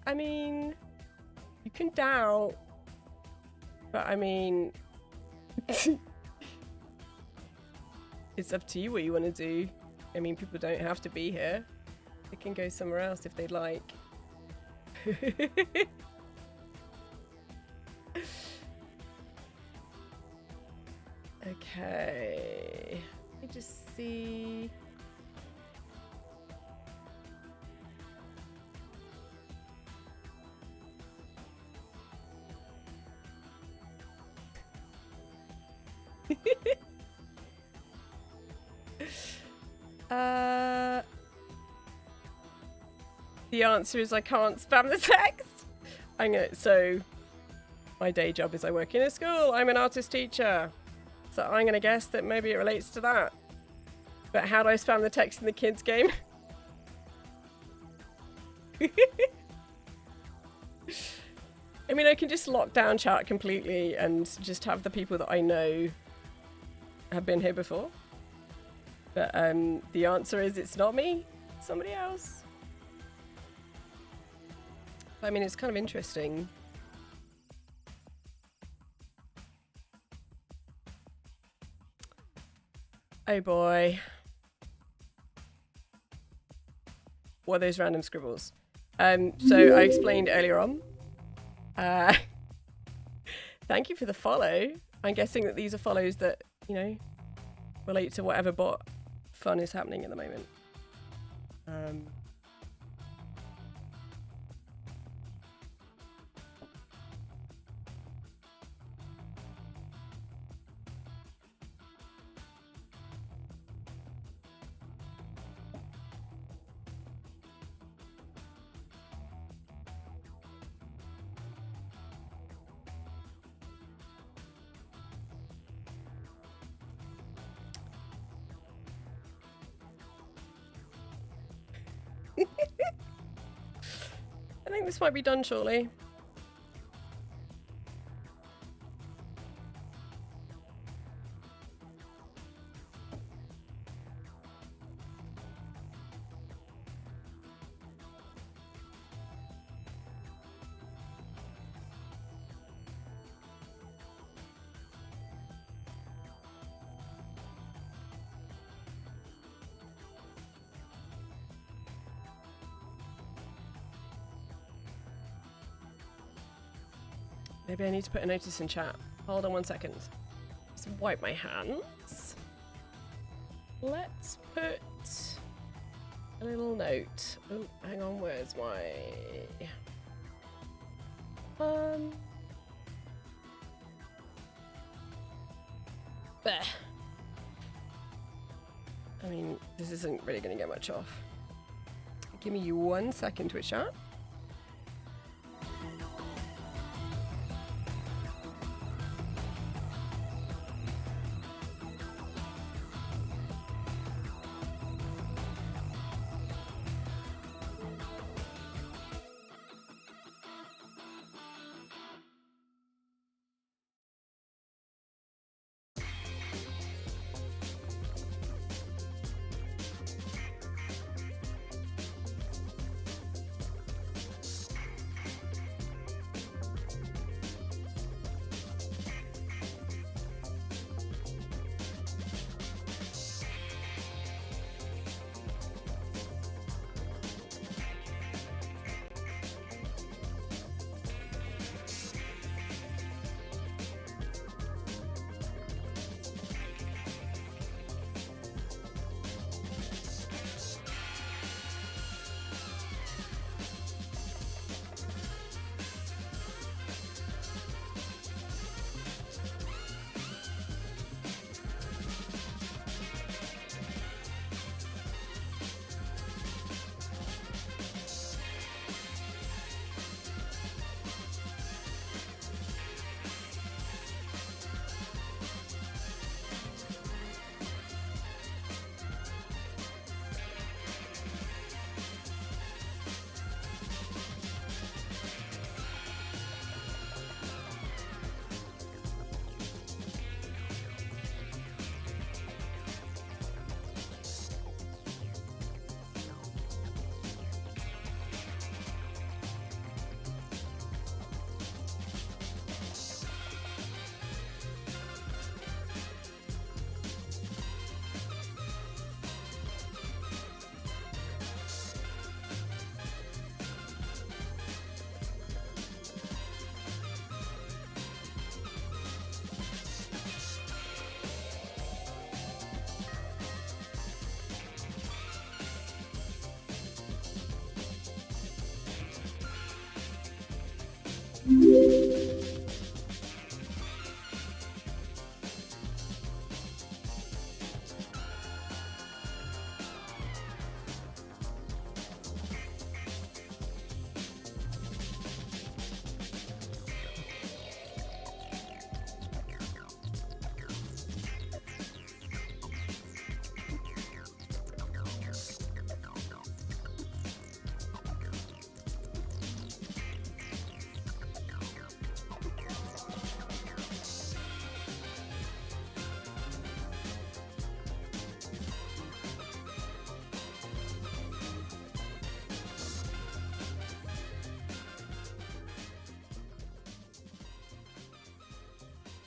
I mean, you can doubt, but I mean, it's up to you what you want to do. I mean, people don't have to be here. They can go somewhere else if they'd like. Okay. Let me just see. The answer is I can't spam the text. So my day job is I work in a school. I'm an artist teacher. So I'm gonna guess that maybe it relates to that. But how do I spam the text in the kids game? I mean, I can just lock down chat completely and just have the people that I know have been here before. But the answer is it's not me, it's somebody else. I mean, it's kind of interesting. Oh boy. What are those random scribbles? So I explained earlier on. Thank you for the follow. I'm guessing that these are follows that, you know, relate to whatever bot fun is happening at the moment. I think this might be done shortly. Maybe I need to put a notice in chat. Hold on 1 second. Just wipe my hands. Let's put a little note. Oh, hang on, where's my... There. I mean, this isn't really going to get much off. Give me 1 second, Twitch chat.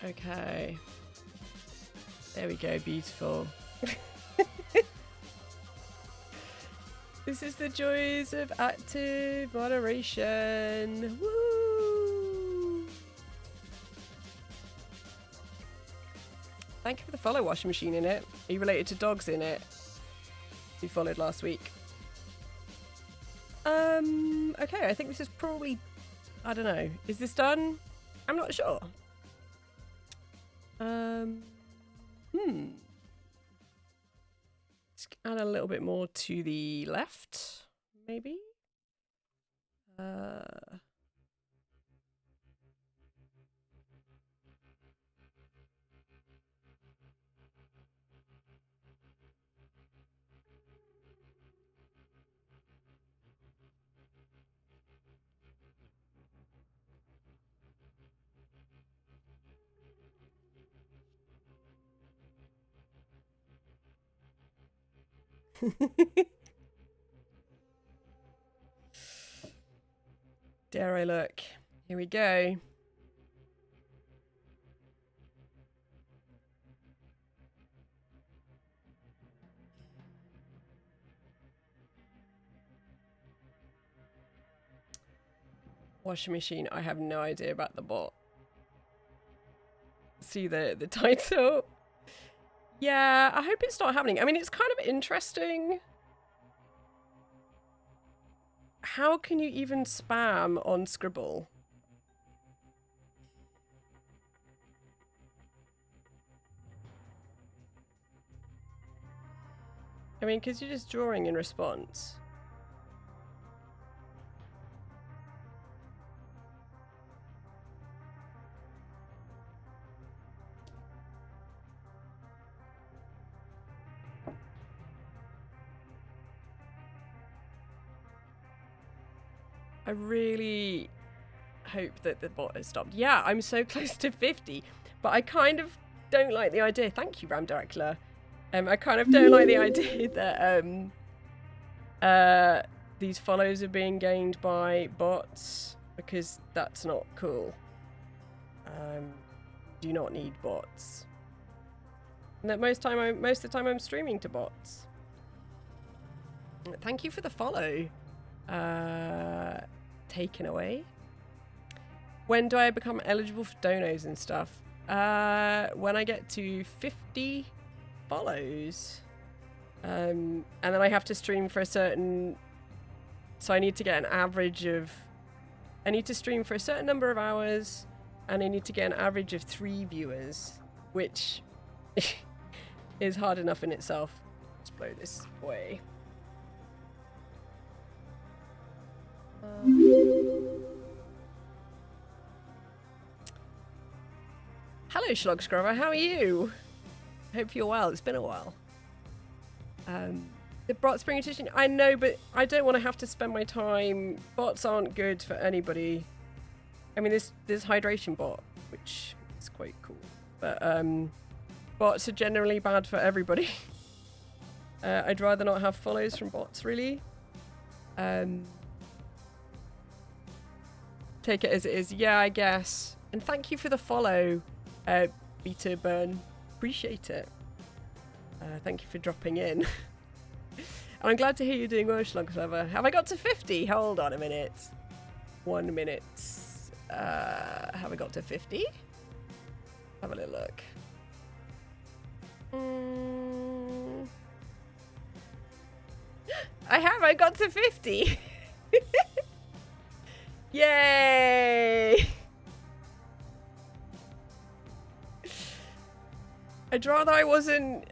Okay. There we go, beautiful. This is the joys of active moderation. Woo! Thank you for the follow, washing machine in it. Are you related to dogs in it? You followed last week. Okay, I think this is probably, I don't know. Is this done? I'm not sure. Let's add a little bit more to the left, maybe. Dare I look? Here we go. Washing machine, I have no idea about the bot. see the title. Yeah, I hope it's not happening. I mean, it's kind of interesting. How can you even spam on Scribble? I mean, because you're just drawing in response. I really hope that the bot has stopped. Yeah, I'm so close to 50, but I kind of don't like the idea. Thank you, Ram Dracula. I kind of don't like the idea that these follows are being gained by bots, because that's not cool. Do not need bots. And that most of the time I'm streaming to bots. Thank you for the follow. Taken away. When do I become eligible for donos and stuff? When I get to 50 follows. And then I have to stream for a certain... So I need to get an average of... I need to stream for a certain number of hours, and I need to get an average of 3 viewers, which is hard enough in itself. Let's blow this away. Hello, Schlogscrubber, how are you? Hope you're well. It's been a while. The bot spring edition, I know, but I don't want to have to spend my time. Bots aren't good for anybody. I mean, there's hydration bot, which is quite cool, but bots are generally bad for everybody. I'd rather not have follows from bots, really. Take it as it is. Yeah, I guess. And thank you for the follow, Beta Burn. Appreciate it. Thank you for dropping in. And I'm glad to hear you're doing well, Schlugslover. Have I got to 50? Hold on a minute. 1 minute. Have I got to 50? Have a little look. I got to 50. Yay! I'd rather I wasn't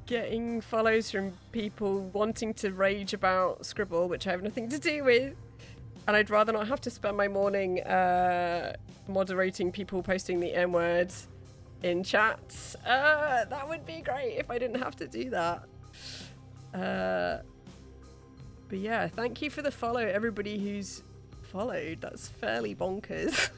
getting follows from people wanting to rage about Scribble, which I have nothing to do with. And I'd rather not have to spend my morning moderating people posting the N-word in chats. That would be great if I didn't have to do that. But yeah, thank you for the follow, everybody who's followed. That's fairly bonkers.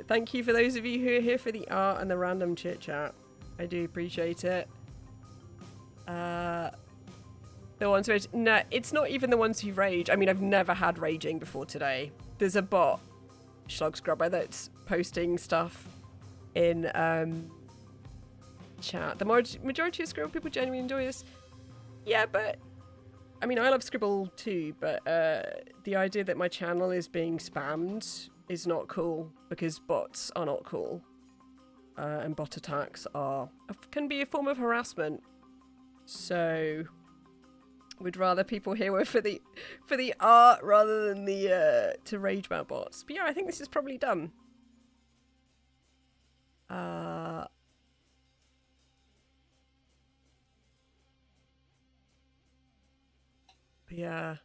Thank you for those of you who are here for the art and the random chit chat. I do appreciate it. The ones who no, it's not even the ones who rage. I mean, I've never had raging before today. There's a bot, Schlugsgrubber, that's posting stuff in chat. The majority of Scribble people genuinely enjoy this. Yeah, but I mean, I love Scribble too, but the idea that my channel is being spammed is not cool, because bots are not cool, and bot attacks can be a form of harassment. So we'd rather people here were for the art rather than the to rage about bots. But yeah, I think this is probably done. But yeah.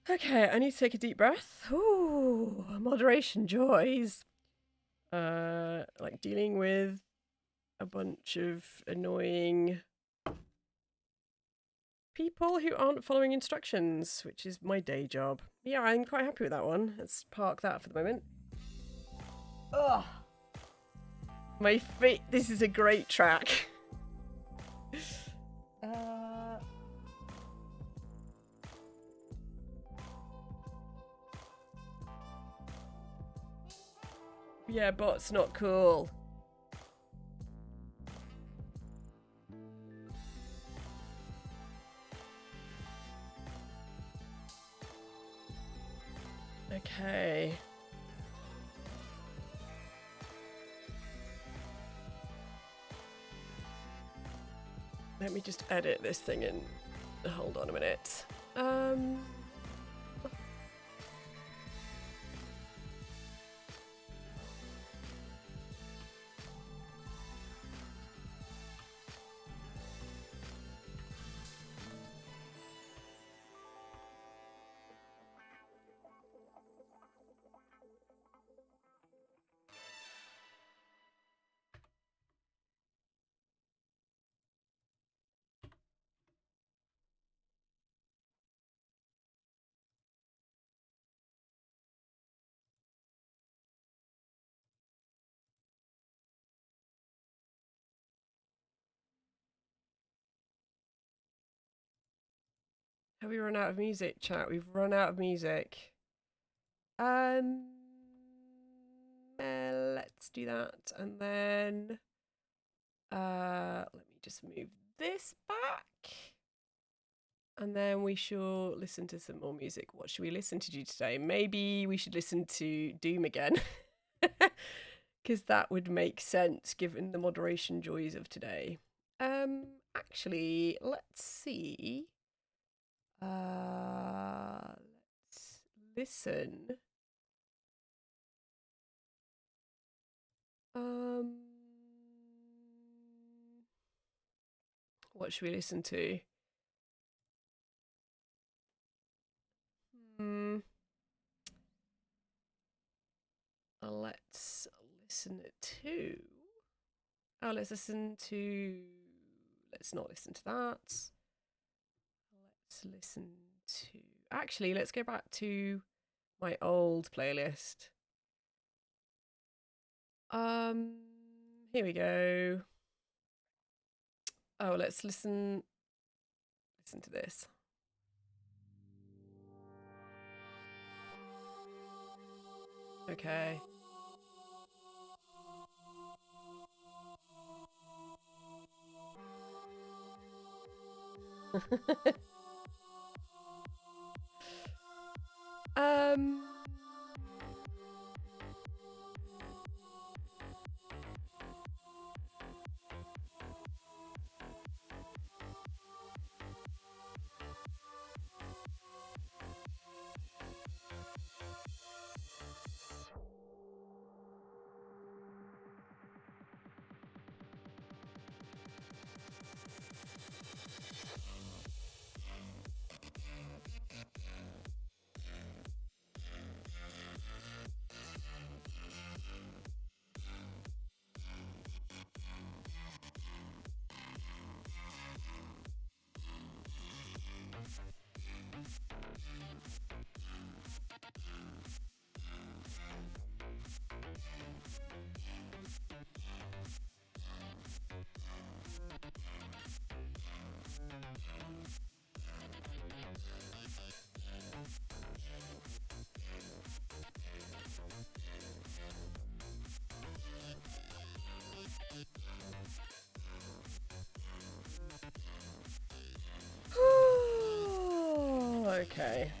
Okay, I need to take a deep breath. Ooh, moderation joys. Like dealing with a bunch of annoying people who aren't following instructions, which is my day job. Yeah, I'm quite happy with that one. Let's park that for the moment. Ugh. My feet. This is a great track. Yeah, bot's not cool. Okay. Let me just edit this thing in. Hold on a minute. Have we run out of music, chat? We've run out of music. Let's do that, and then let me just move this back, and then we shall listen to some more music. What should we listen to today? Maybe we should listen to Doom again, because that would make sense given the moderation joys of today. Actually, let's see. Let's listen. What should we listen to? Let's listen to. Oh, let's listen to. Let's not listen to that. Let's listen to. Actually, let's go back to my old playlist. Here we go. Oh, let's listen to this. Okay. Okay.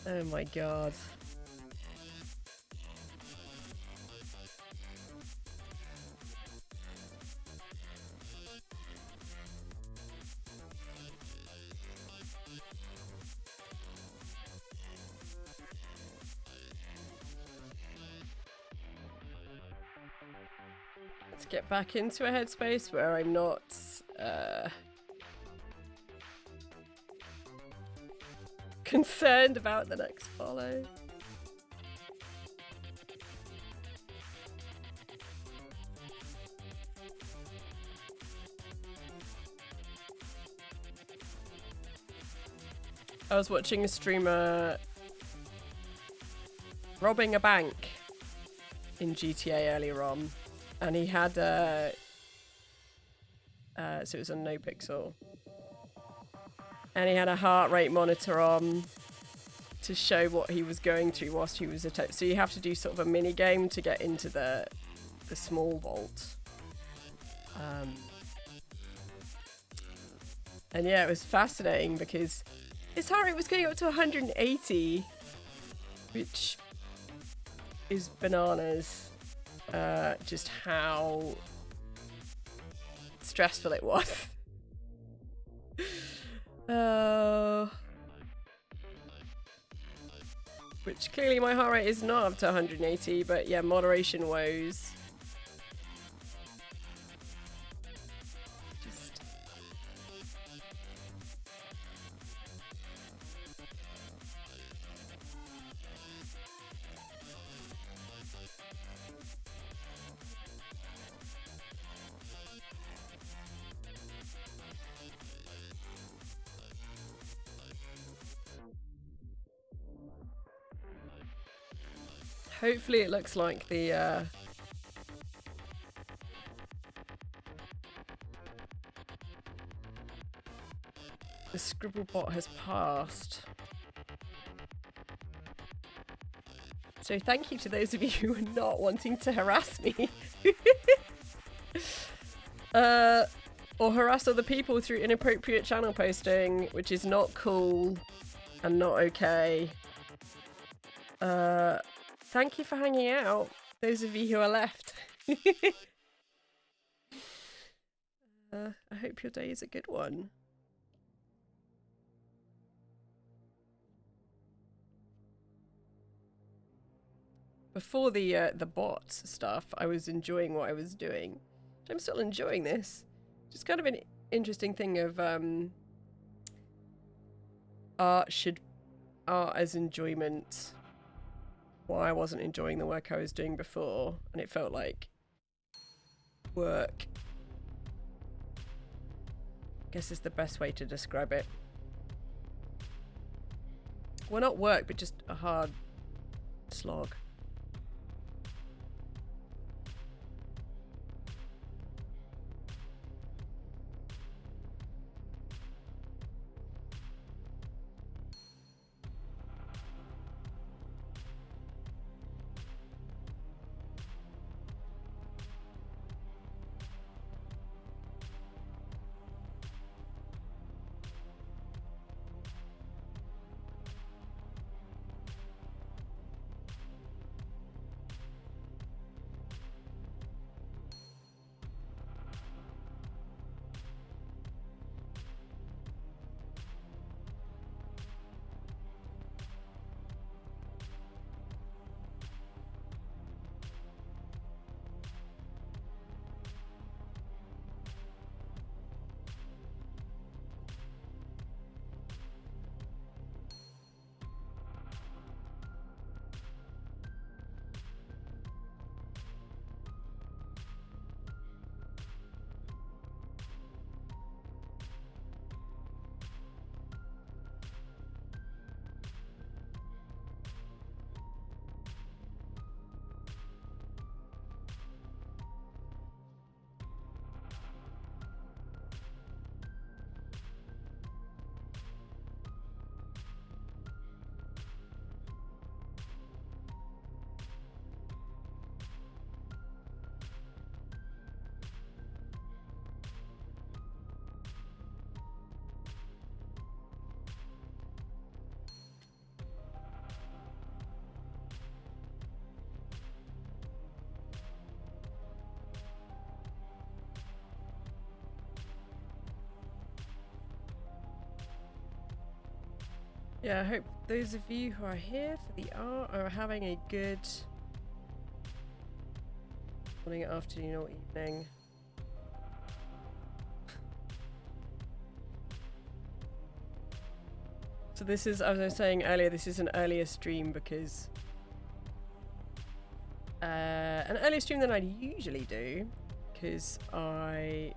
Oh my god. Let's get back into a headspace where I'm not concerned about the next follow. I was watching a streamer robbing a bank, in GTA earlier on, and he had so it was on No Pixel, and he had a heart rate monitor on to show what he was going through whilst he was attacked. So you have to do sort of a mini game to get into the small vault. And yeah, it was fascinating because his heart rate was going up to 180, which is bananas. Just how stressful it was. Which clearly my heart rate is not up to 180, but yeah, moderation woes. Just hopefully it looks like the Scribblebot has passed. So thank you to those of you who are not wanting to harass me. Or harass other people through inappropriate channel posting, which is not cool and not okay. Thank you for hanging out, those of you who are left. I hope your day is a good one. Before the bot stuff, I was enjoying what I was doing. I'm still enjoying this. Just kind of an interesting thing of art as enjoyment. Why I wasn't enjoying the work I was doing before, and it felt like work. I guess is the best way to describe it. Well, not work, but just a hard slog. Yeah, I hope those of you who are here for the art are having a good morning, afternoon, or evening. So this is, as I was saying earlier, this is an earlier stream because an earlier stream than I usually do because I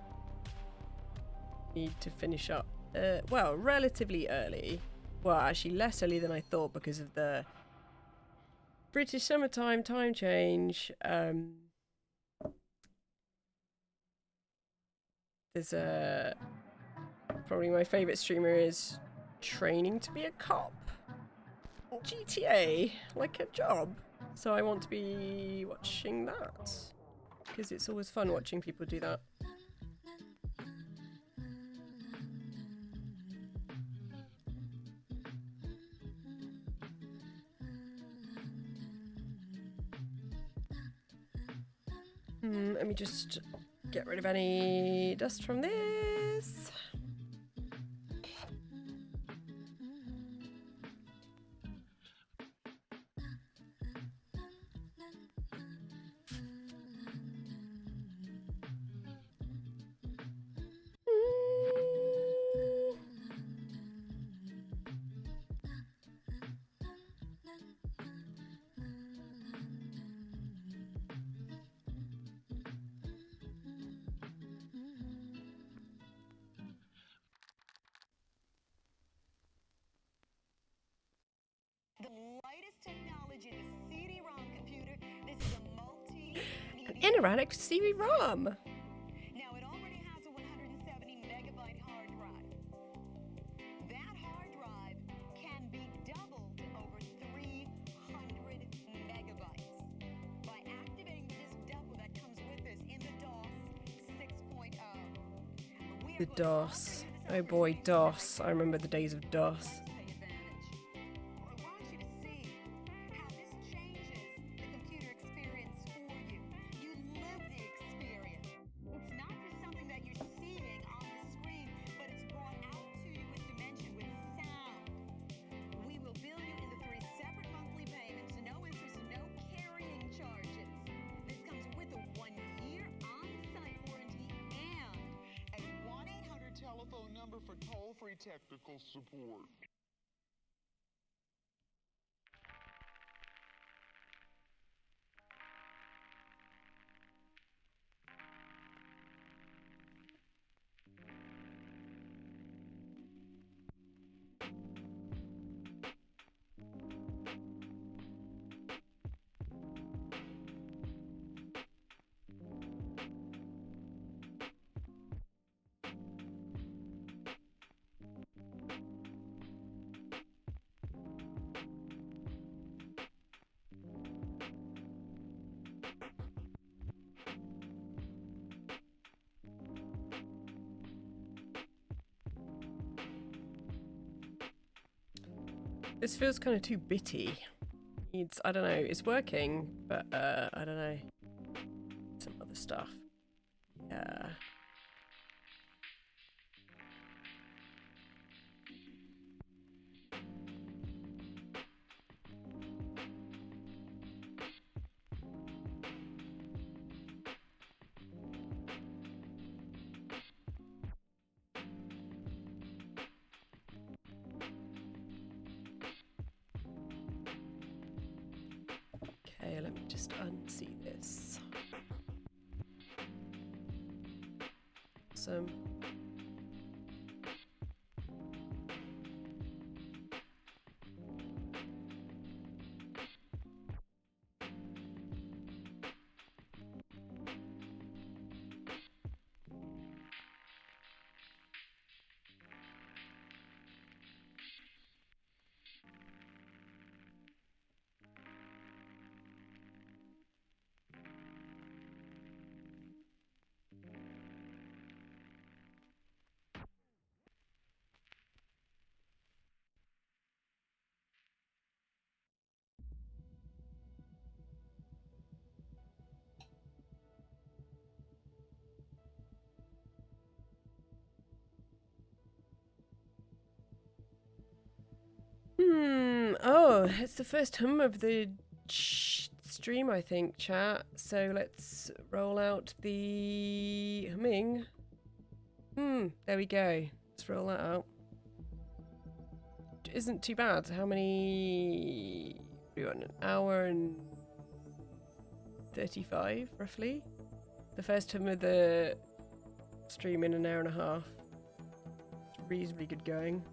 need to finish up, well, relatively early. Well, actually less early than I thought because of the British summertime time change. There's a probably my favourite streamer is training to be a cop. GTA, like a job. So I want to be watching that because it's always fun watching people do that. Let me just get rid of any dust from this. The latest technology, the CD-ROM computer. This is a multi-media Interactive CD-ROM. Now it already has a 170 megabyte hard drive. That hard drive can be doubled to over 300 megabytes by activating the disk double that comes with this in the DOS 6.0. The DOS. Oh boy, DOS. I remember the days of DOS. For toll-free technical support. This feels kind of too bitty. Needs, I don't know, it's working, but I don't know. Some other stuff. Yeah. Okay, let me just unsee this. Awesome. Oh, it's the first hum of the stream, I think, chat. So let's roll out the humming. There we go. Let's roll that out. Isn't too bad. How many? We got an hour and 35, roughly. The first hum of the stream in an hour and a half. Reasonably good going.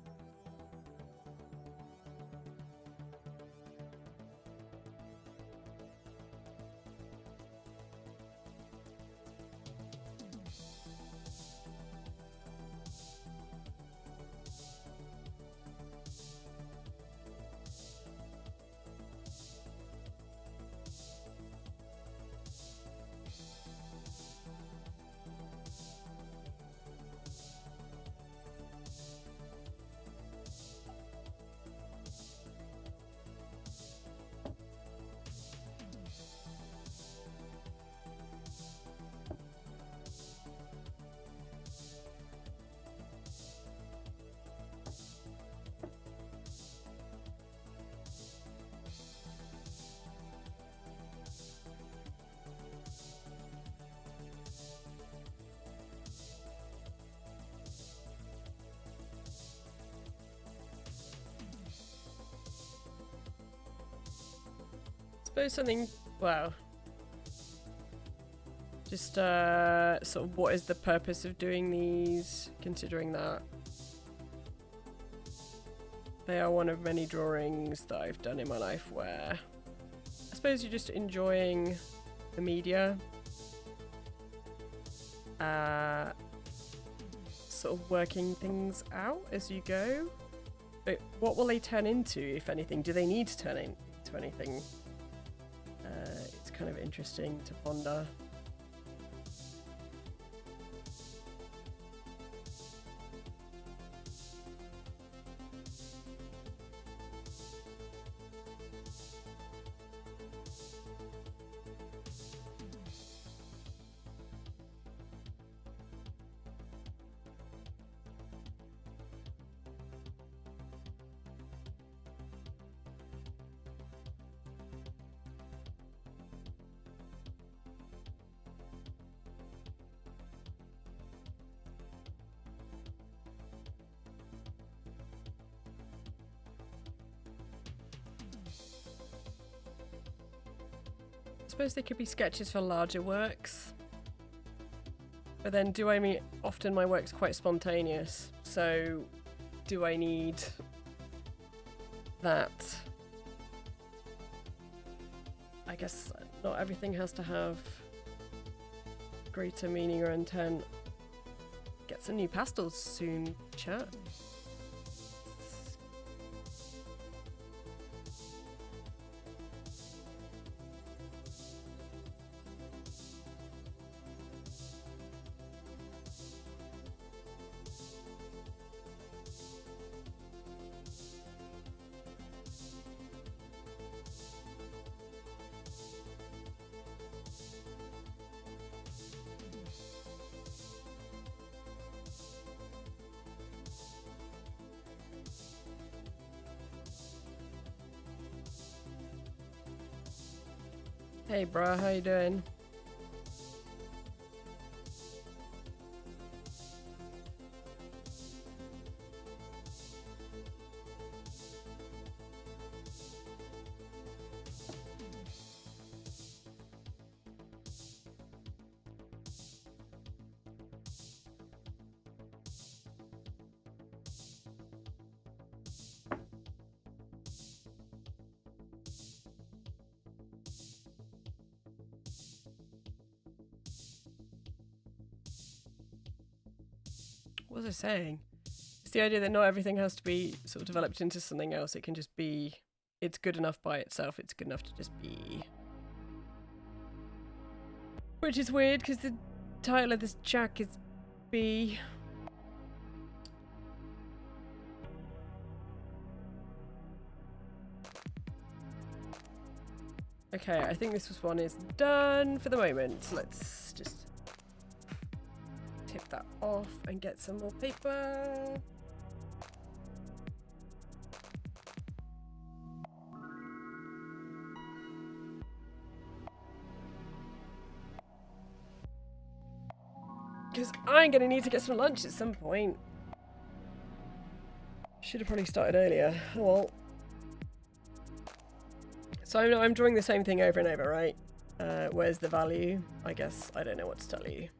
suppose something, well, just sort of what is the purpose of doing these, considering that they are one of many drawings that I've done in my life where I suppose you're just enjoying the media, sort of working things out as you go. But what will they turn into, if anything? Do they need to turn into anything? It's kind of interesting to ponder. I suppose they could be sketches for larger works. But then often my work's quite spontaneous, so do I need that? I guess not everything has to have greater meaning or intent. Get some new pastels soon, chat. Hey bruh, how you doing? What was I saying? It's the idea that not everything has to be sort of developed into something else. It can just be, it's good enough by itself. It's good enough to just be. Which is weird because the title of this track is B. Okay, I think this one is done for the moment. So let's just tip that off and get some more paper. Because I'm gonna need to get some lunch at some point. Should have probably started earlier. Oh well. So I'm drawing the same thing over and over, right? Where's the value? I guess I don't know what to tell you.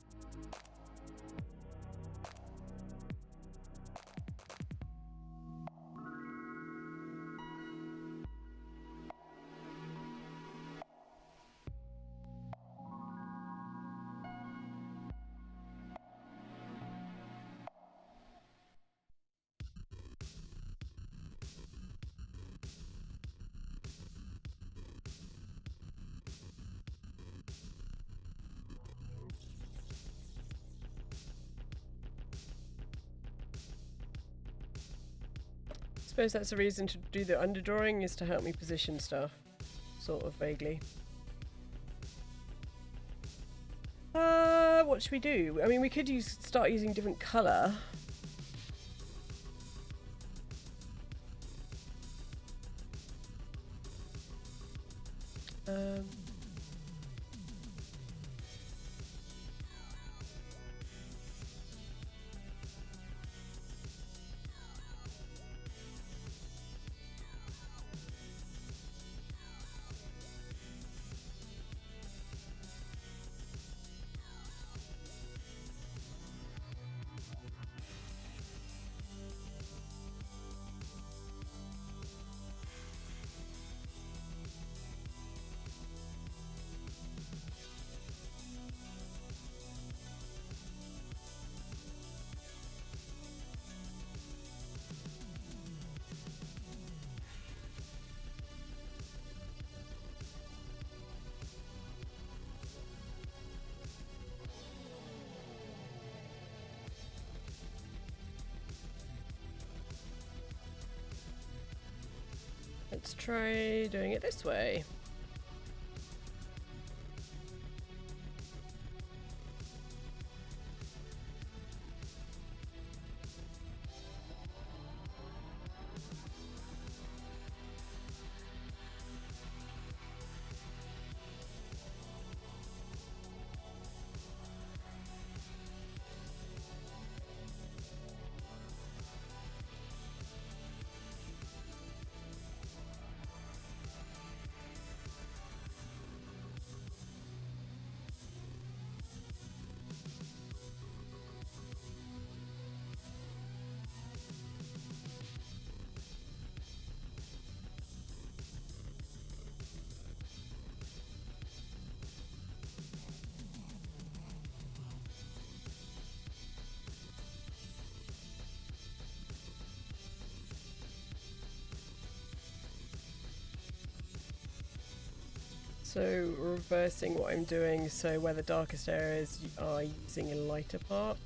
I suppose that's the reason to do the underdrawing, is to help me position stuff, sort of vaguely. What should we do? I mean, we could start using different colour. let's try doing it this way. So reversing what I'm doing, so where the darkest areas are using a lighter part.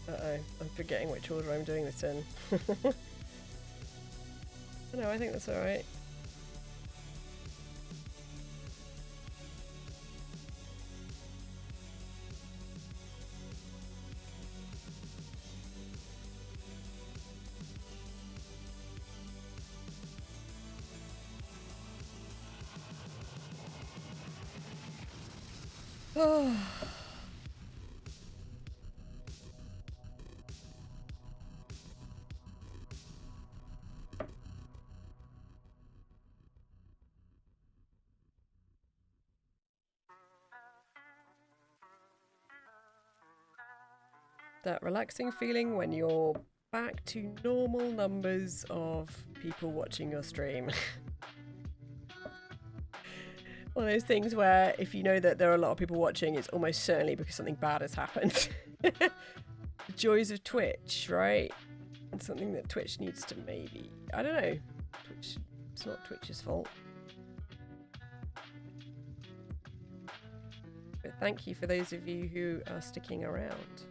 Uh-oh, I'm forgetting which order I'm doing this in. No, I think that's alright. Oh. That relaxing feeling when you're back to normal numbers of people watching your stream. One of those things where if you know that there are a lot of people watching, it's almost certainly because something bad has happened. The joys of Twitch, right? It's something that Twitch needs to maybe... I don't know. Twitch, it's not Twitch's fault. But thank you for those of you who are sticking around.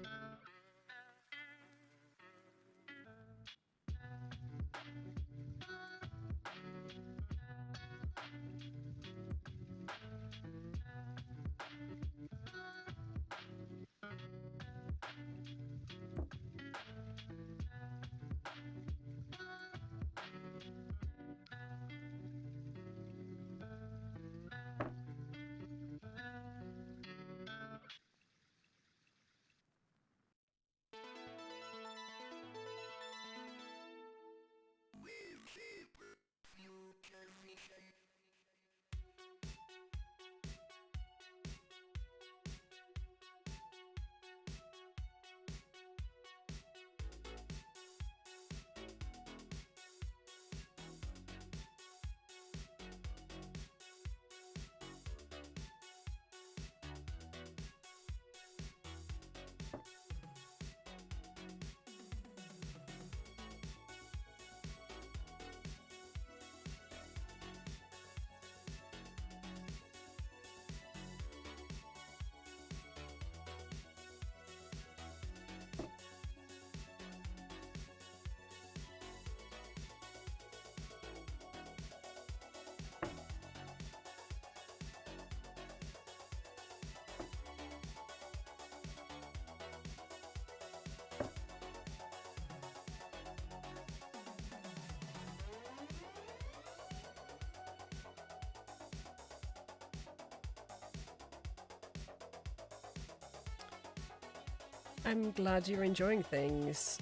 I'm glad you're enjoying things,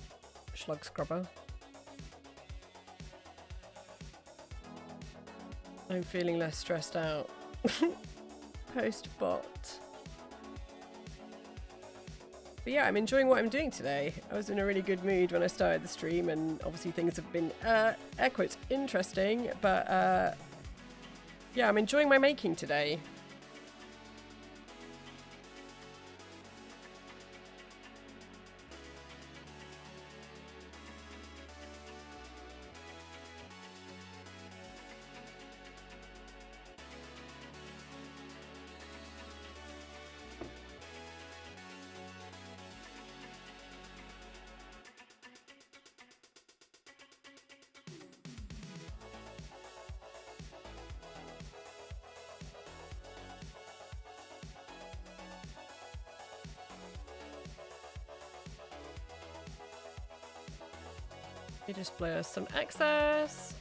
Schlug Scrubber. I'm feeling less stressed out post-bot. But yeah, I'm enjoying what I'm doing today. I was in a really good mood when I started the stream, and obviously things have been, air quotes, interesting, but yeah, I'm enjoying my making today. You just blow us some excess.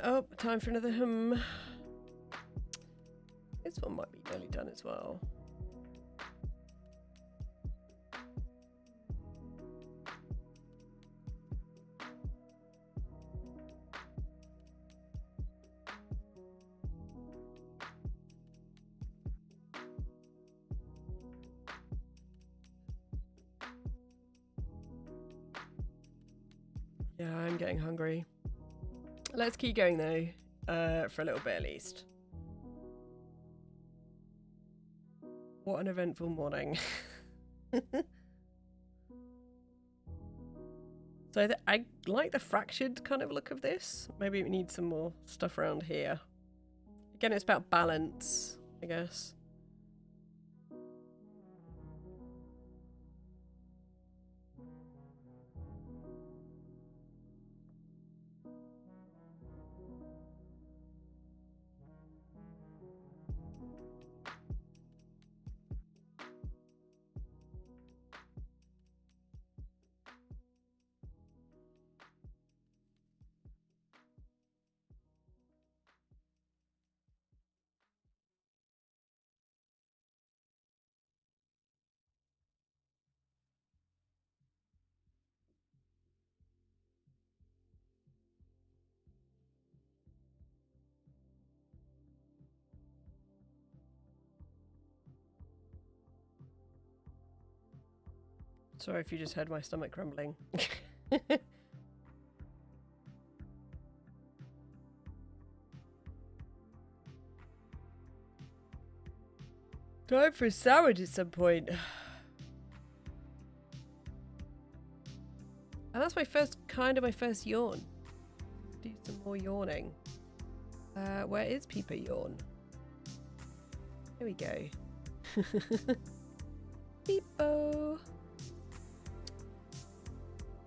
Oh, time for another hum. This one might be nearly done as well. Yeah, I'm getting hungry. Let's keep going though, for a little bit at least. What an eventful morning. So I like the fractured kind of look of this. Maybe we need some more stuff around here. Again, it's about balance, I guess. Sorry if you just heard my stomach grumbling. Time for a sandwich at some point. And that's my first yawn. Do some more yawning. Where is Peeper Yawn? Here we go. Peepo.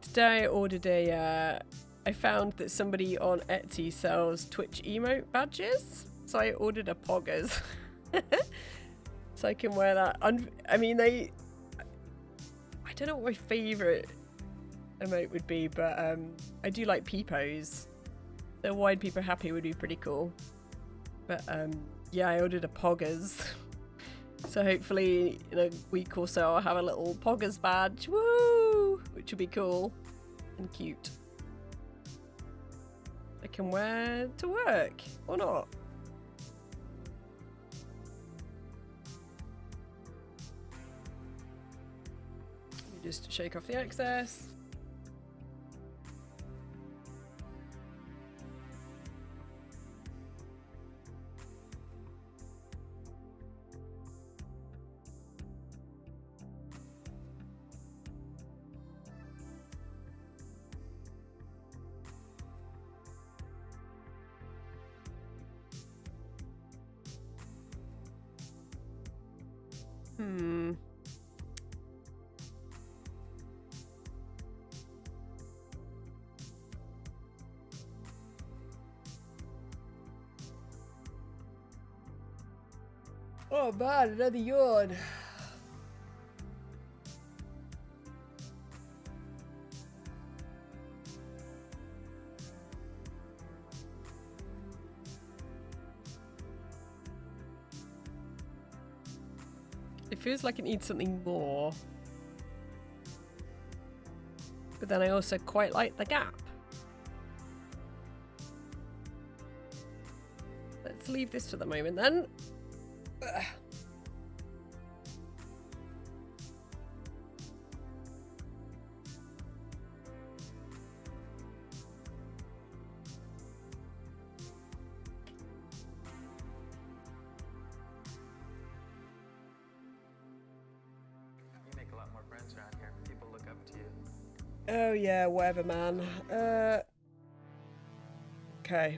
Today I ordered I found that somebody on Etsy sells Twitch emote badges. So I ordered a Poggers. So I can wear that. I mean, I don't know what my favourite emote would be, but I do like Peepos. The wide Peepo happy would be pretty cool. But yeah, I ordered a Poggers. So hopefully in a week or so I'll have a little Poggers badge. Woo! Which would be cool and cute. I can wear to work or not. Just shake off the excess. Oh man, another yawn. It feels like it needs something more. But then I also quite like the gap. Let's leave this for the moment then. Ugh. You make a lot more friends around here. People look up to you. Oh yeah, whatever, man. Okay.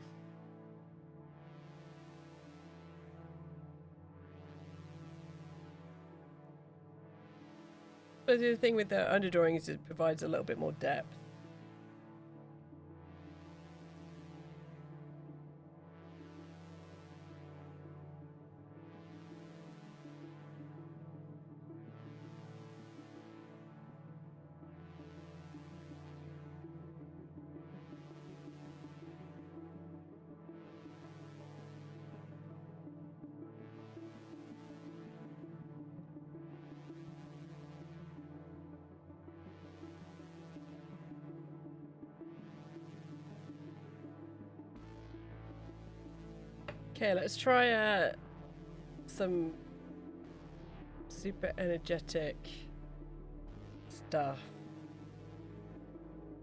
But the thing with the underdrawing is it provides a little bit more depth. Okay, let's try some super energetic stuff.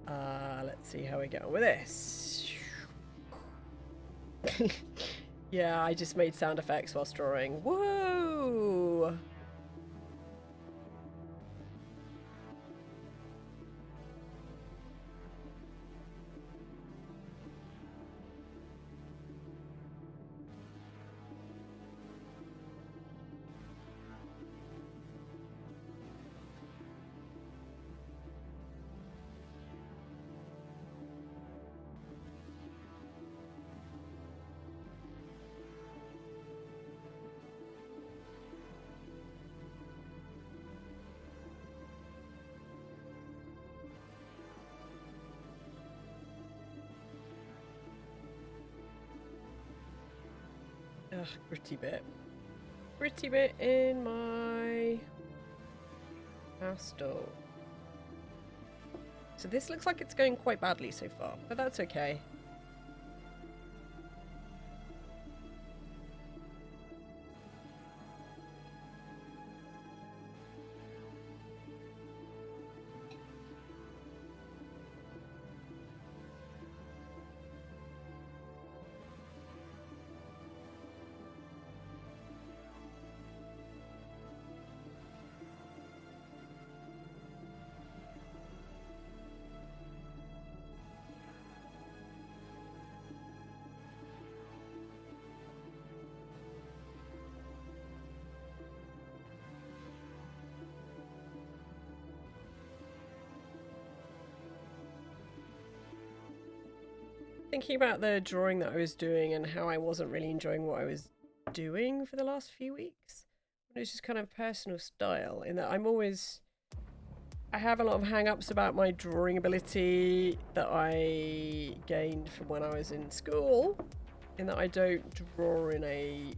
Let's see how we get on with this. Yeah, I just made sound effects whilst drawing. Whoa! Ugh, gritty bit. Gritty bit in my pastel. So this looks like it's going quite badly so far, but that's okay. thinking about the drawing that I was doing and how I wasn't really enjoying what I was doing for the last few weeks. It was just kind of personal style in that I have a lot of hang-ups about my drawing ability that I gained from when I was in school, in that I don't draw in a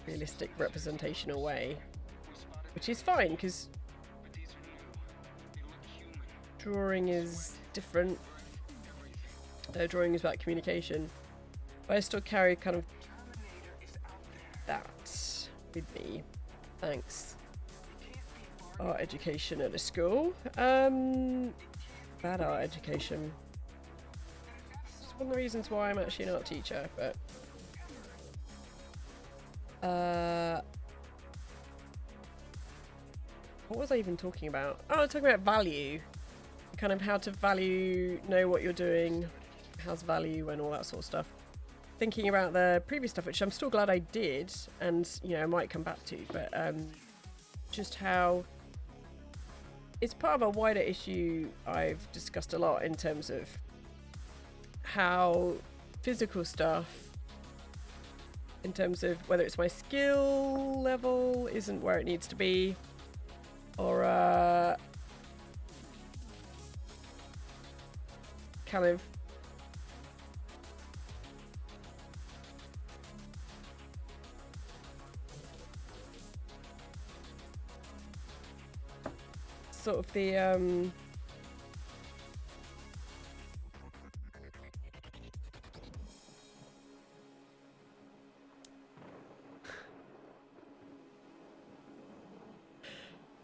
realistic representational way, which is fine because drawing is different. Drawing is about communication, but I still carry kind of that with me. Thanks. Art education at a school. Bad art education. It's one of the reasons why I'm actually an art teacher, but what was I even talking about? Oh, I was talking about value. Kind of how to know what you're doing, how's value and all that sort of stuff. Thinking about the previous stuff, which I'm still glad I did, and you know, I might come back to, but just how it's part of a wider issue I've discussed a lot in terms of how physical stuff, in terms of whether it's my skill level isn't where it needs to be, or kind of sort of the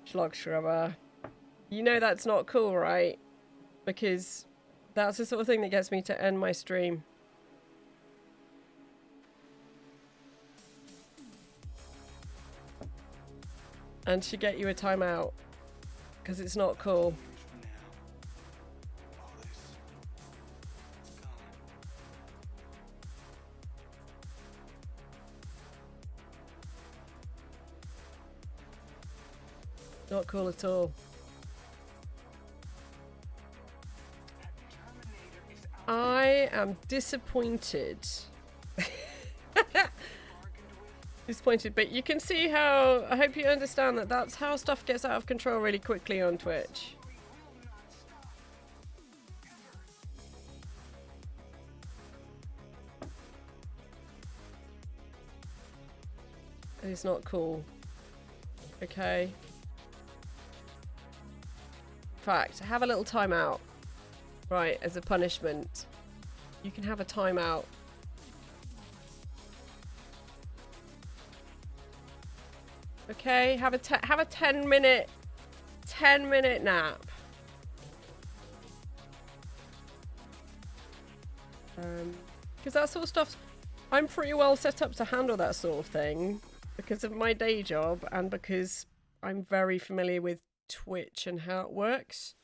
Schlag Schrubber. You know that's not cool, right? Because that's the sort of thing that gets me to end my stream. And should get you a timeout. Because it's not cool. Not cool at all. I am disappointed. Disappointed, but you can see how, I hope you understand that that's how stuff gets out of control really quickly on Twitch. And it's not cool. Okay. In fact, have a little timeout. Right, as a punishment. You can have a timeout. Okay, have a 10 minute nap. Because that sort of stuff, I'm pretty well set up to handle that sort of thing because of my day job and because I'm very familiar with Twitch and how it works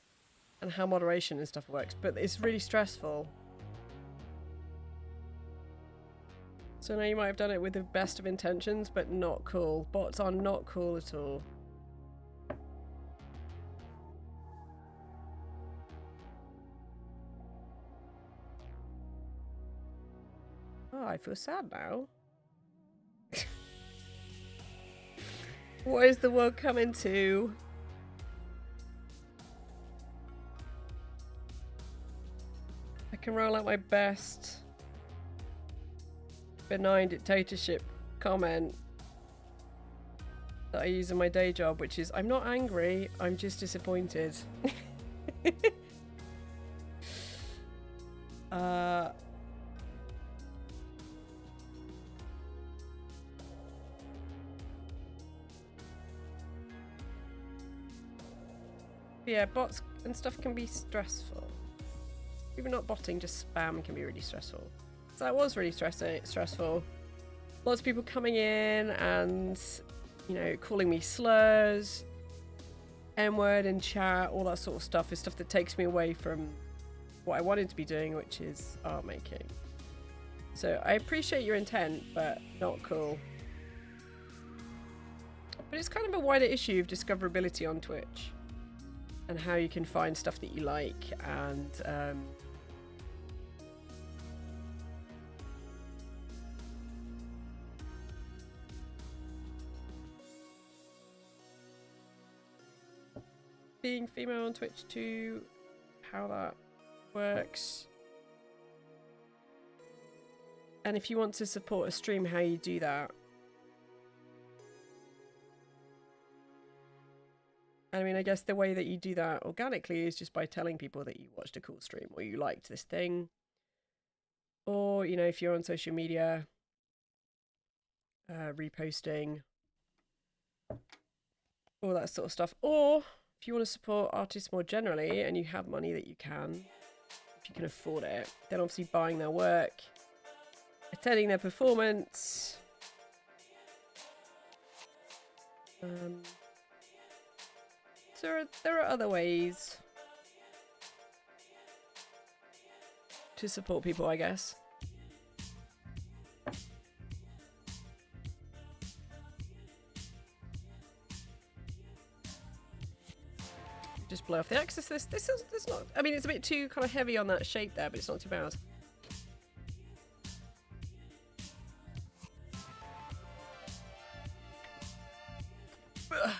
and how moderation and stuff works, but it's really stressful. So now you might have done it with the best of intentions, but not cool. Bots are not cool at all. Oh, I feel sad now. What is the world coming to? I can roll out my best benign dictatorship comment that I use in my day job, which is, I'm not angry, I'm just disappointed. Yeah, bots and stuff can be stressful. Even not botting, just spam can be really stressful. So that was really stressful. Lots of people coming in and, you know, calling me slurs, N-word in chat, all that sort of stuff is stuff that takes me away from what I wanted to be doing, which is art making. So I appreciate your intent, but not cool. But it's kind of a wider issue of discoverability on Twitch and how you can find stuff that you like and being female on Twitch too, how that works. And if you want to support a stream, how you do that. I mean, I guess the way that you do that organically is just by telling people that you watched a cool stream or you liked this thing. Or, you know, if you're on social media, reposting, all that sort of stuff. Or if you want to support artists more generally and you have money that you can, if you can afford it, then obviously buying their work, attending their performance. So there are other ways to support people, I guess. Just blow off the axis. This is not. I mean, it's a bit too kind of heavy on that shape there, but it's not too bad. Ugh.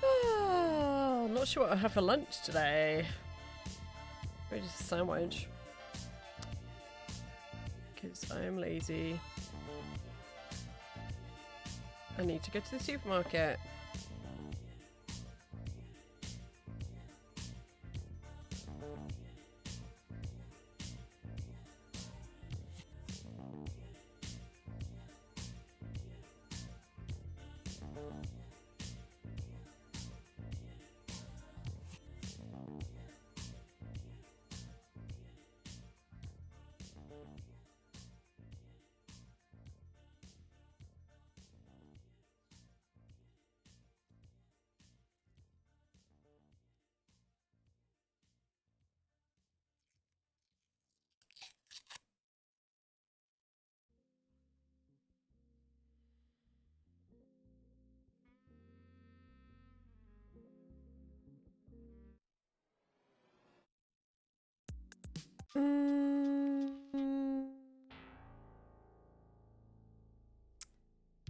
Oh, I'm not sure what I have for lunch today. Maybe just a sandwich. Because I am lazy. I need to go to the supermarket.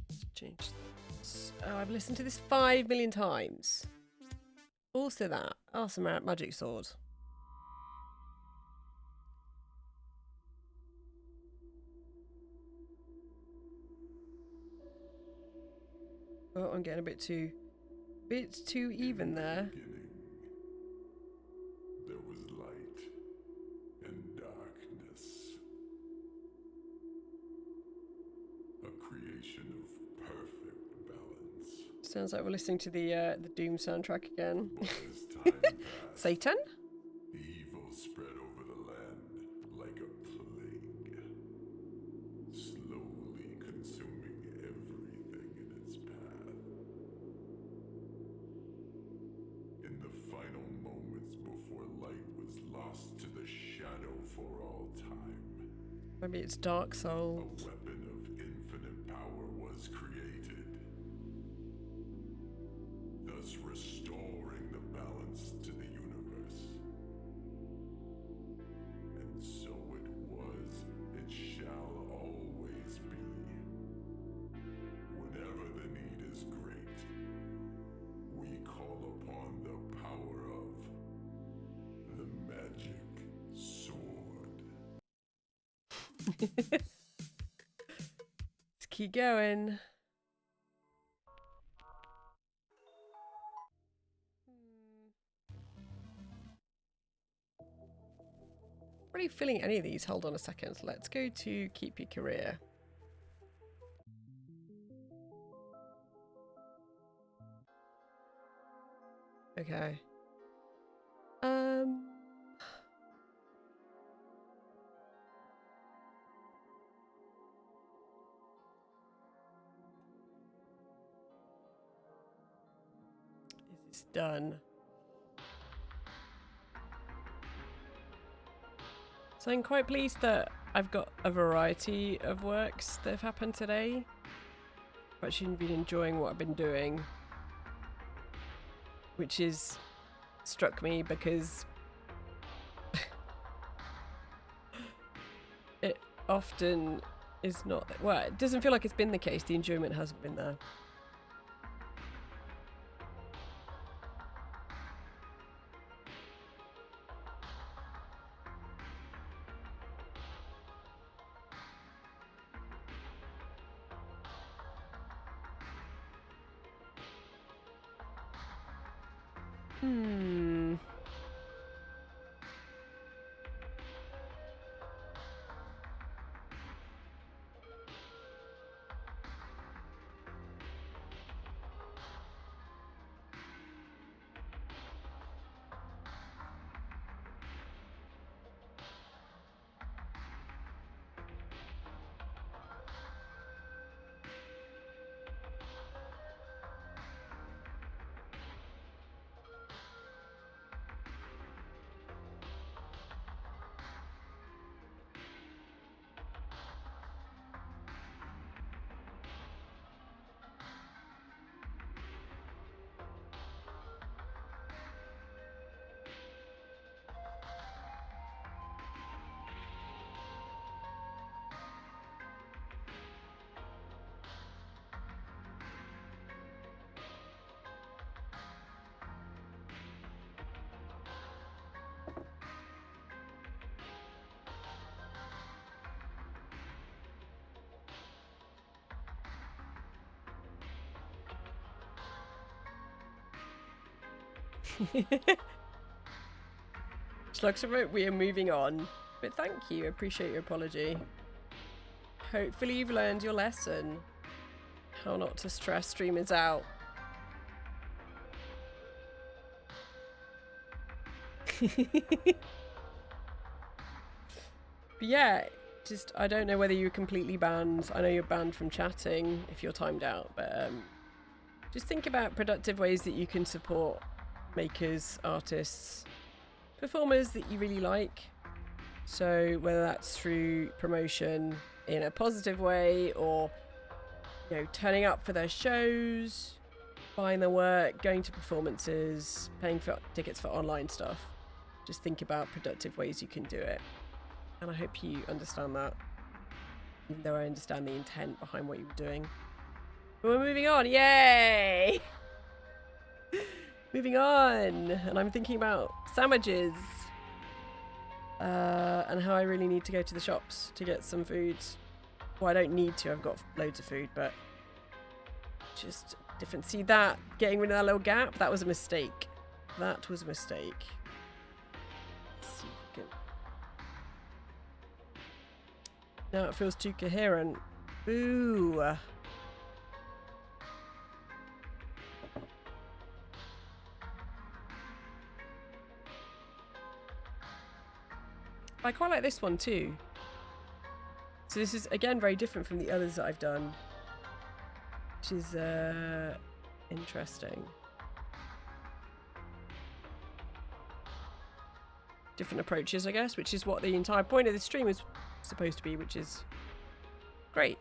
Let's change this. Oh, I've listened to this 5 million times. Also that. Awesome magic sword. Oh, I'm getting a bit too even there. There was light and darkness. A creation of perfect balance. Sounds like we're listening to the Doom soundtrack again. But as time passed, Satan? evil spread over the land like a plague, slowly consuming everything in its before light was lost to the shadow for all time. Maybe it's Dark A Souls. weapon of infinite power was created, thus restoring the balance to the universe. And so it was, it shall always be. Whenever the need is great, we call upon the power of the magic sword. Let's keep going. Really feeling any of these. Hold on a second. Let's go to keep your career. Okay. Is this done? So I'm quite pleased that I've got a variety of works that have happened today. I've actually been enjoying what I've been doing, which is struck me because it often is not. Well, it doesn't feel like it's been the case. The enjoyment hasn't been there. Hmm. Schlugs wrote, we are moving on. But thank you, I appreciate your apology. Hopefully you've learned your lesson. How not to stress streamers out. But yeah, just, I don't know whether you're completely banned. I know you're banned from chatting if you're timed out, but just think about productive ways that you can support makers, artists, performers that you really like. So whether that's through promotion in a positive way, or you know, turning up for their shows, buying their work, going to performances, paying for tickets for online stuff. Just think about productive ways you can do it. And I hope you understand that, even though I understand the intent behind what you were doing. But we're moving on, yay! Moving on, and I'm thinking about sandwiches. And how I really need to go to the shops to get some food. Well, I don't need to, I've got loads of food, but just different. See that? Getting rid of that little gap? That was a mistake. That was a mistake. Let's see if we can... Now it feels too coherent. Boo! I quite like this one too. So this is, again, very different from the others that I've done. Which is interesting. different approaches, I guess, which is what the entire point of the stream is supposed to be, which is great.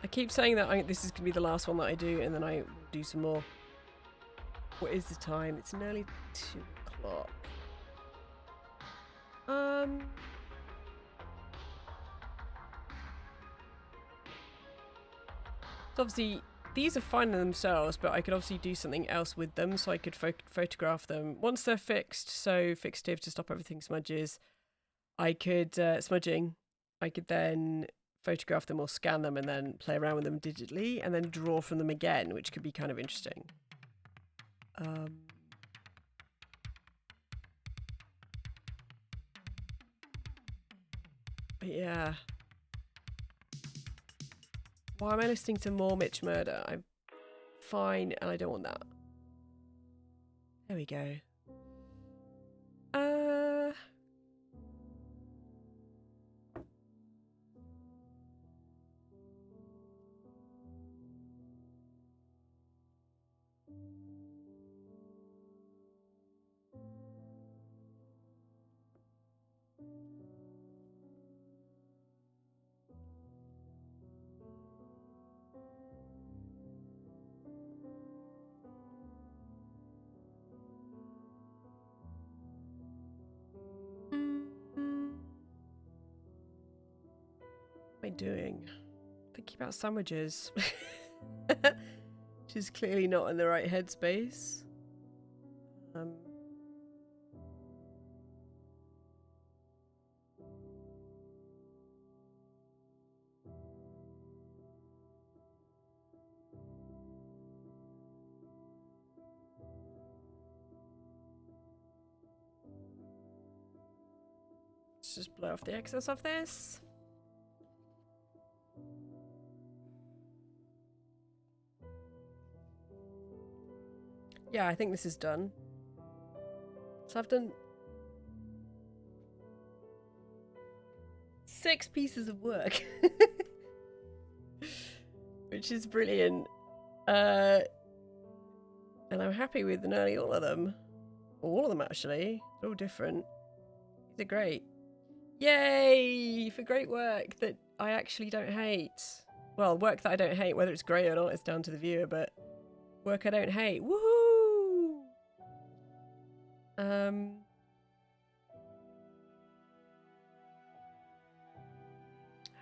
I keep saying that this is going to be the last one that I do, and then I will do some more. What is the time? It's nearly 2 o'clock. So obviously, these are fine in themselves, but I could obviously do something else with them. So I could photograph them once they're fixed. So fixative to stop everything smudges. I could smudging. I could then photograph them or scan them and then play around with them digitally and then draw from them again, which could be kind of interesting. But yeah. Why am I listening to more Mitch Murder? I'm fine and I don't want that. There we go. What am I doing? Thinking about sandwiches. Which is clearly not in the right headspace. Let's just blow off the excess of this. Yeah, I think this is done. So I've done 6 pieces of work. Which is brilliant. And I'm happy with nearly all of them. All of them, actually. They're all different. They're great. Yay! For great work that I actually don't hate. Well, work that I don't hate, whether it's great or not, is down to the viewer, but work I don't hate. Woohoo!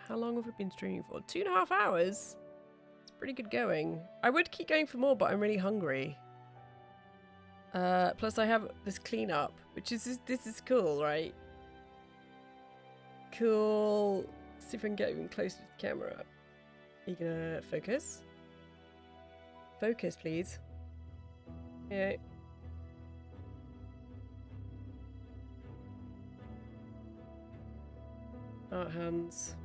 How long have we been streaming for? 2.5 hours? It's pretty good going. I would keep going for more, but I'm really hungry. Plus I have this cleanup, which is, this is cool, right? Cool. Let's see if I can get even closer to the camera. Are you gonna focus? Focus, please. Yeah. Art hands.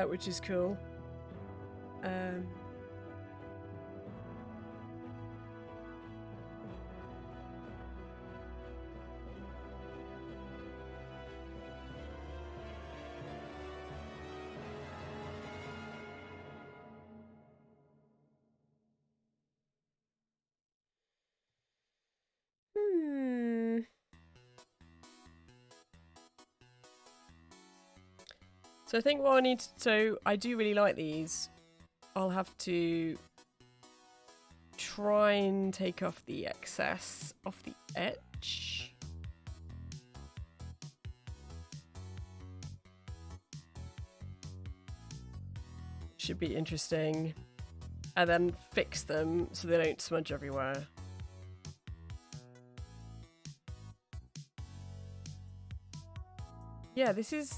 Which is cool. So I think what I need to, so I do really like these. I'll have to try and take off the excess off the edge. Should be interesting. And then fix them so they don't smudge everywhere. Yeah, this is,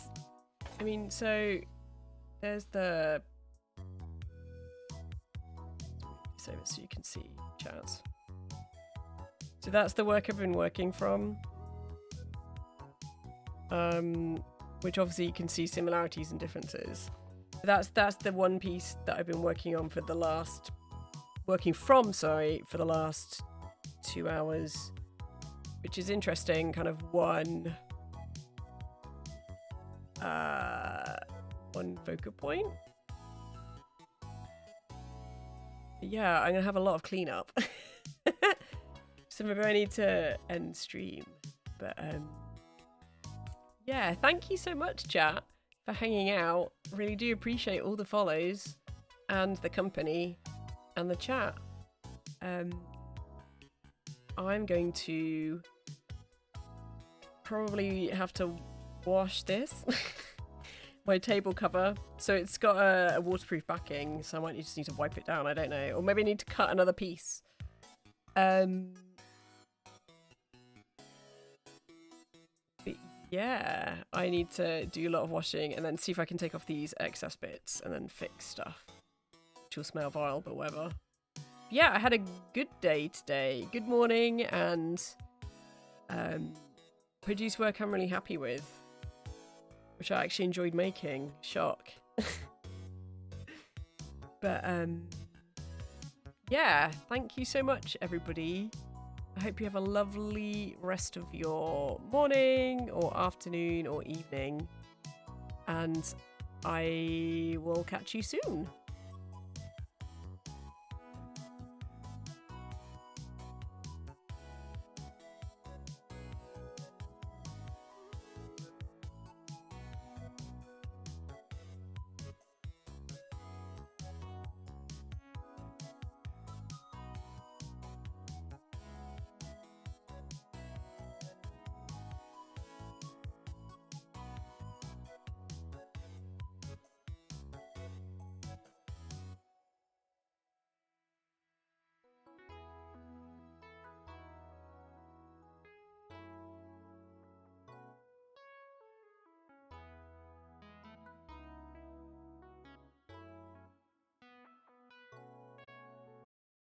I mean, so there's the, so you can see chat. So that's the work I've been working from. Which obviously you can see similarities and differences. That's the one piece that I've been working on for the last, for the last 2 hours. which is interesting, kind of one focal point. Yeah, I'm gonna have a lot of cleanup. So maybe I need to end stream. But yeah, thank you so much, chat, for hanging out. Really do appreciate all the follows and the company and the chat. I'm going to probably have to wash this. My table cover. So it's got a waterproof backing, so I might just need to wipe it down. I don't know. Or maybe I need to cut another piece. But yeah, I need to do a lot of washing and then see if I can take off these excess bits and then fix stuff. Which will smell vile, but whatever. Yeah, I had a good day today. Good morning, and produce work I'm really happy with, which I actually enjoyed making. Shock. But yeah, thank you so much, everybody. I hope you have a lovely rest of your morning or afternoon or evening, and I will catch you soon.